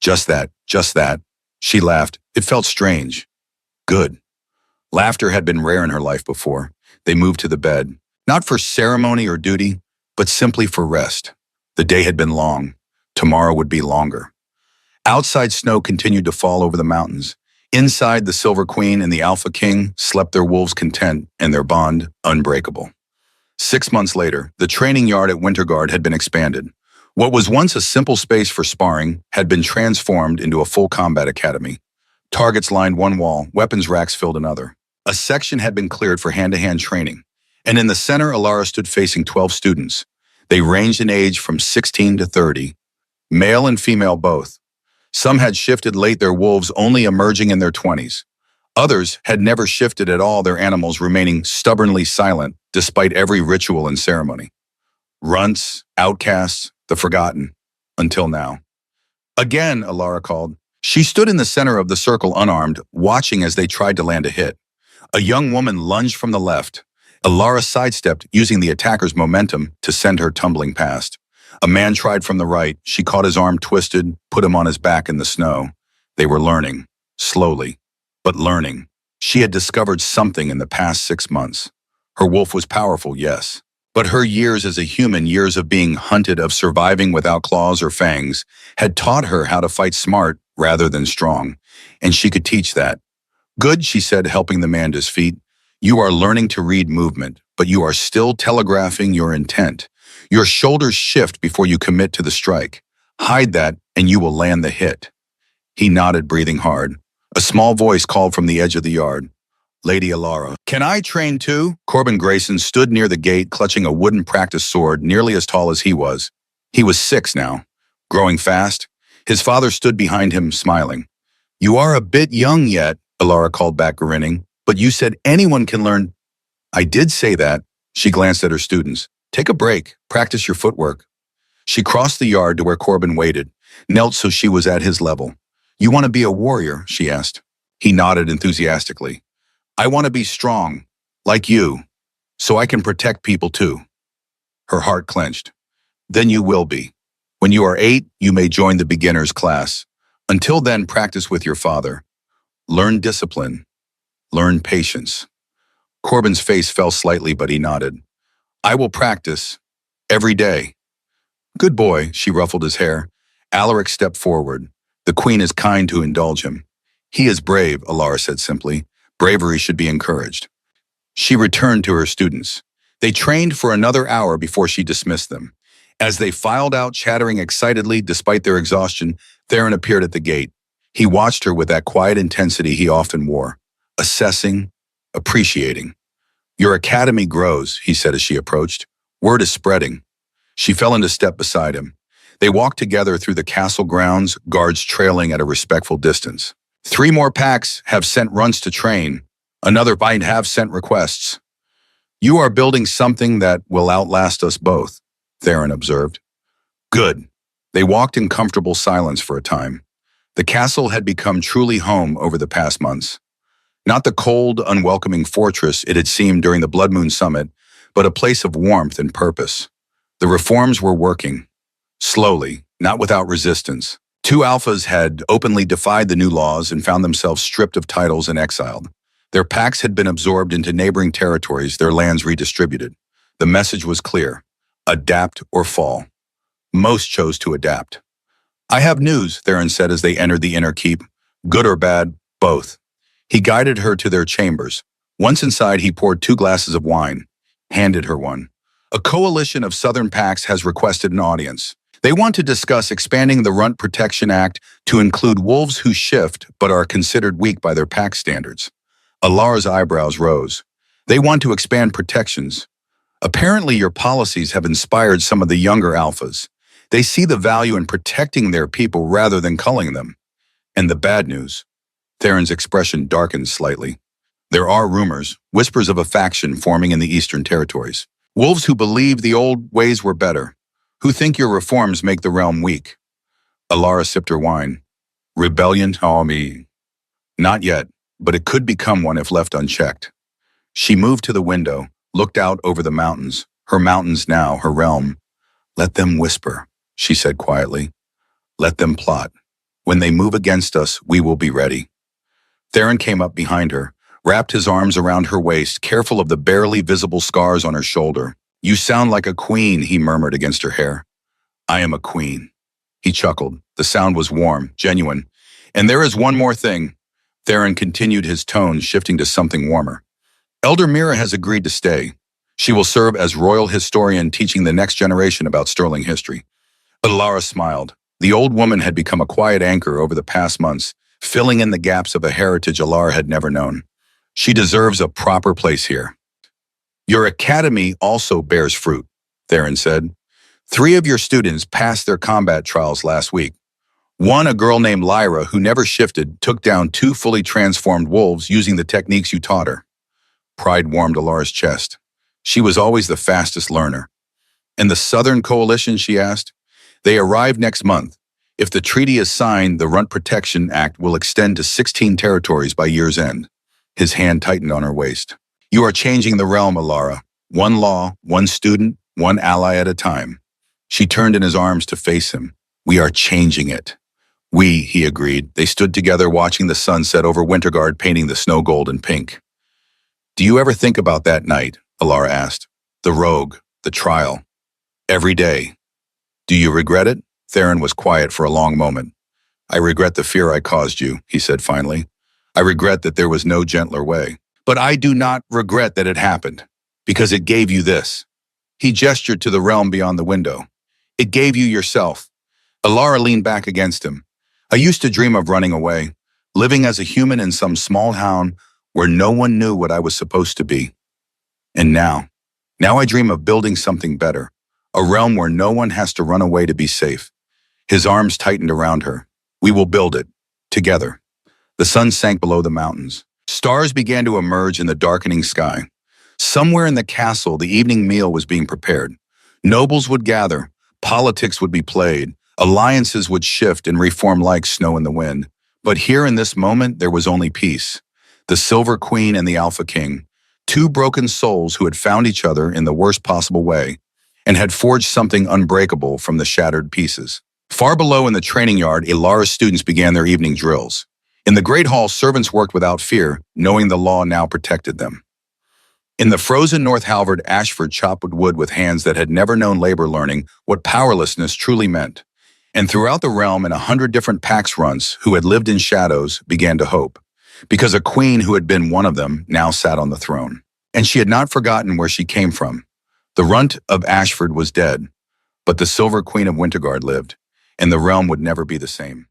Just that, just that. She laughed. It felt strange. Good. Laughter had been rare in her life before. They moved to the bed, not for ceremony or duty, but simply for rest. The day had been long. Tomorrow would be longer. Outside, snow continued to fall over the mountains. Inside, the Silver Queen and the Alpha King slept their wolves content and their bond unbreakable. 6 months later, the training yard at Winterguard had been expanded. What was once a simple space for sparring had been transformed into a full combat academy. Targets lined one wall, weapons racks filled another. A section had been cleared for hand-to-hand training, and in the center, Elara stood facing 12 students. They ranged in age from 16 to 30, male and female both. Some had shifted late, their wolves only emerging in their 20s. Others had never shifted at all, their animals remaining stubbornly silent despite every ritual and ceremony. Runts, outcasts, the forgotten, until now. Again, Elara called. She stood in the center of the circle unarmed, watching as they tried to land a hit. A young woman lunged from the left. Elara sidestepped, using the attacker's momentum to send her tumbling past. A man tried from the right. She caught his arm twisted, put him on his back in the snow. They were learning, slowly, but learning. She had discovered something in the past 6 months. Her wolf was powerful, yes. But her years as a human, years of being hunted, of surviving without claws or fangs, had taught her how to fight smart rather than strong. And she could teach that. Good, she said, helping the man to his feet. You are learning to read movement, but you are still telegraphing your intent. Your shoulders shift before you commit to the strike. Hide that, and you will land the hit. He nodded, breathing hard. A small voice called from the edge of the yard. Lady Elara. Can I train too? Corbin Grayson stood near the gate, clutching a wooden practice sword nearly as tall as he was. He was 6 now, growing fast. His father stood behind him, smiling. You are a bit young yet, Elara called back, grinning. But you said anyone can learn. I did say that. She glanced at her students. Take a break. Practice your footwork. She crossed the yard to where Corbin waited, knelt so she was at his level. You want to be a warrior? She asked. He nodded enthusiastically. I want to be strong, like you, so I can protect people too. Her heart clenched. Then you will be. When you are 8, you may join the beginner's class. Until then, practice with your father. Learn discipline. Learn patience. Corbin's face fell slightly, but he nodded. I will practice. Every day. Good boy, she ruffled his hair. Alaric stepped forward. The queen is kind to indulge him. He is brave, Elara said simply. Bravery should be encouraged. She returned to her students. They trained for another hour before she dismissed them. As they filed out, chattering excitedly despite their exhaustion, Theron appeared at the gate. He watched her with that quiet intensity he often wore, assessing, appreciating. Your academy grows, he said as she approached. Word is spreading. She fell into step beside him. They walked together through the castle grounds, guards trailing at a respectful distance. 3 more packs have sent runs to train. Another might have sent requests. You are building something that will outlast us both, Theron observed. Good. They walked in comfortable silence for a time. The castle had become truly home over the past months. Not the cold, unwelcoming fortress it had seemed during the Blood Moon Summit, but a place of warmth and purpose. The reforms were working. Slowly, not without resistance. 2 alphas had openly defied the new laws and found themselves stripped of titles and exiled. Their packs had been absorbed into neighboring territories, their lands redistributed. The message was clear. Adapt or fall. Most chose to adapt. I have news, Theron said as they entered the inner keep. Good or bad, both. He guided her to their chambers. Once inside, he poured 2 glasses of wine, handed her one. A coalition of Southern packs has requested an audience. They want to discuss expanding the Runt Protection Act to include wolves who shift but are considered weak by their pack standards. Alara's eyebrows rose. They want to expand protections. Apparently, your policies have inspired some of the younger alphas. They see the value in protecting their people rather than culling them. And the bad news. Theron's expression darkened slightly. There are rumors, whispers of a faction forming in the Eastern Territories. Wolves who believe the old ways were better, who think your reforms make the realm weak. Alara sipped her wine. Rebellion, me. Not yet, but it could become one if left unchecked. She moved to the window, looked out over the mountains, her mountains now, her realm. Let them whisper, she said quietly. Let them plot. When they move against us, we will be ready. Theron came up behind her, wrapped his arms around her waist, careful of the barely visible scars on her shoulder. You sound like a queen, he murmured against her hair. I am a queen. He chuckled. The sound was warm, genuine. And there is one more thing. Theron continued, his tone shifting to something warmer. Elder Mira has agreed to stay. She will serve as royal historian, teaching the next generation about Sterling history. Alara smiled. The old woman had become a quiet anchor over the past months, filling in the gaps of a heritage Alara had never known. She deserves a proper place here. Your academy also bears fruit, Theron said. 3 of your students passed their combat trials last week. One, a girl named Lyra, who never shifted, took down 2 fully transformed wolves using the techniques you taught her. Pride warmed Alara's chest. She was always the fastest learner. And the Southern Coalition, she asked? They arrive next month. If the treaty is signed, the Runt Protection Act will extend to 16 territories by year's end. His hand tightened on her waist. You are changing the realm, Alara. One law, one student, one ally at a time. She turned in his arms to face him. We are changing it. We, he agreed. They stood together watching the sun set over Winterguard, painting the snow gold and pink. Do you ever think about that night? Alara asked. The rogue, the trial. Every day. Do you regret it? Theron was quiet for a long moment. I regret the fear I caused you, he said finally. I regret that there was no gentler way. But I do not regret that it happened, because it gave you this. He gestured to the realm beyond the window. It gave you yourself. Alara leaned back against him. I used to dream of running away, living as a human in some small town where no one knew what I was supposed to be. And now I dream of building something better, a realm where no one has to run away to be safe. His arms tightened around her. We will build it, together. The sun sank below the mountains. Stars began to emerge in the darkening sky. Somewhere in the castle, the evening meal was being prepared. Nobles would gather, politics would be played, alliances would shift and reform like snow in the wind. But here in this moment, there was only peace. The Silver Queen and the Alpha King, 2 broken souls who had found each other in the worst possible way and had forged something unbreakable from the shattered pieces. Far below in the training yard, Alara's students began their evening drills. In the Great Hall, servants worked without fear, knowing the law now protected them. In the frozen North Halvard, Ashford chopped wood with hands that had never known labor, learning what powerlessness truly meant. And throughout the realm, in 100 different pax runts who had lived in shadows began to hope, because a queen who had been one of them now sat on the throne. And she had not forgotten where she came from. The runt of Ashford was dead, but the Silver Queen of Winterguard lived, and the realm would never be the same.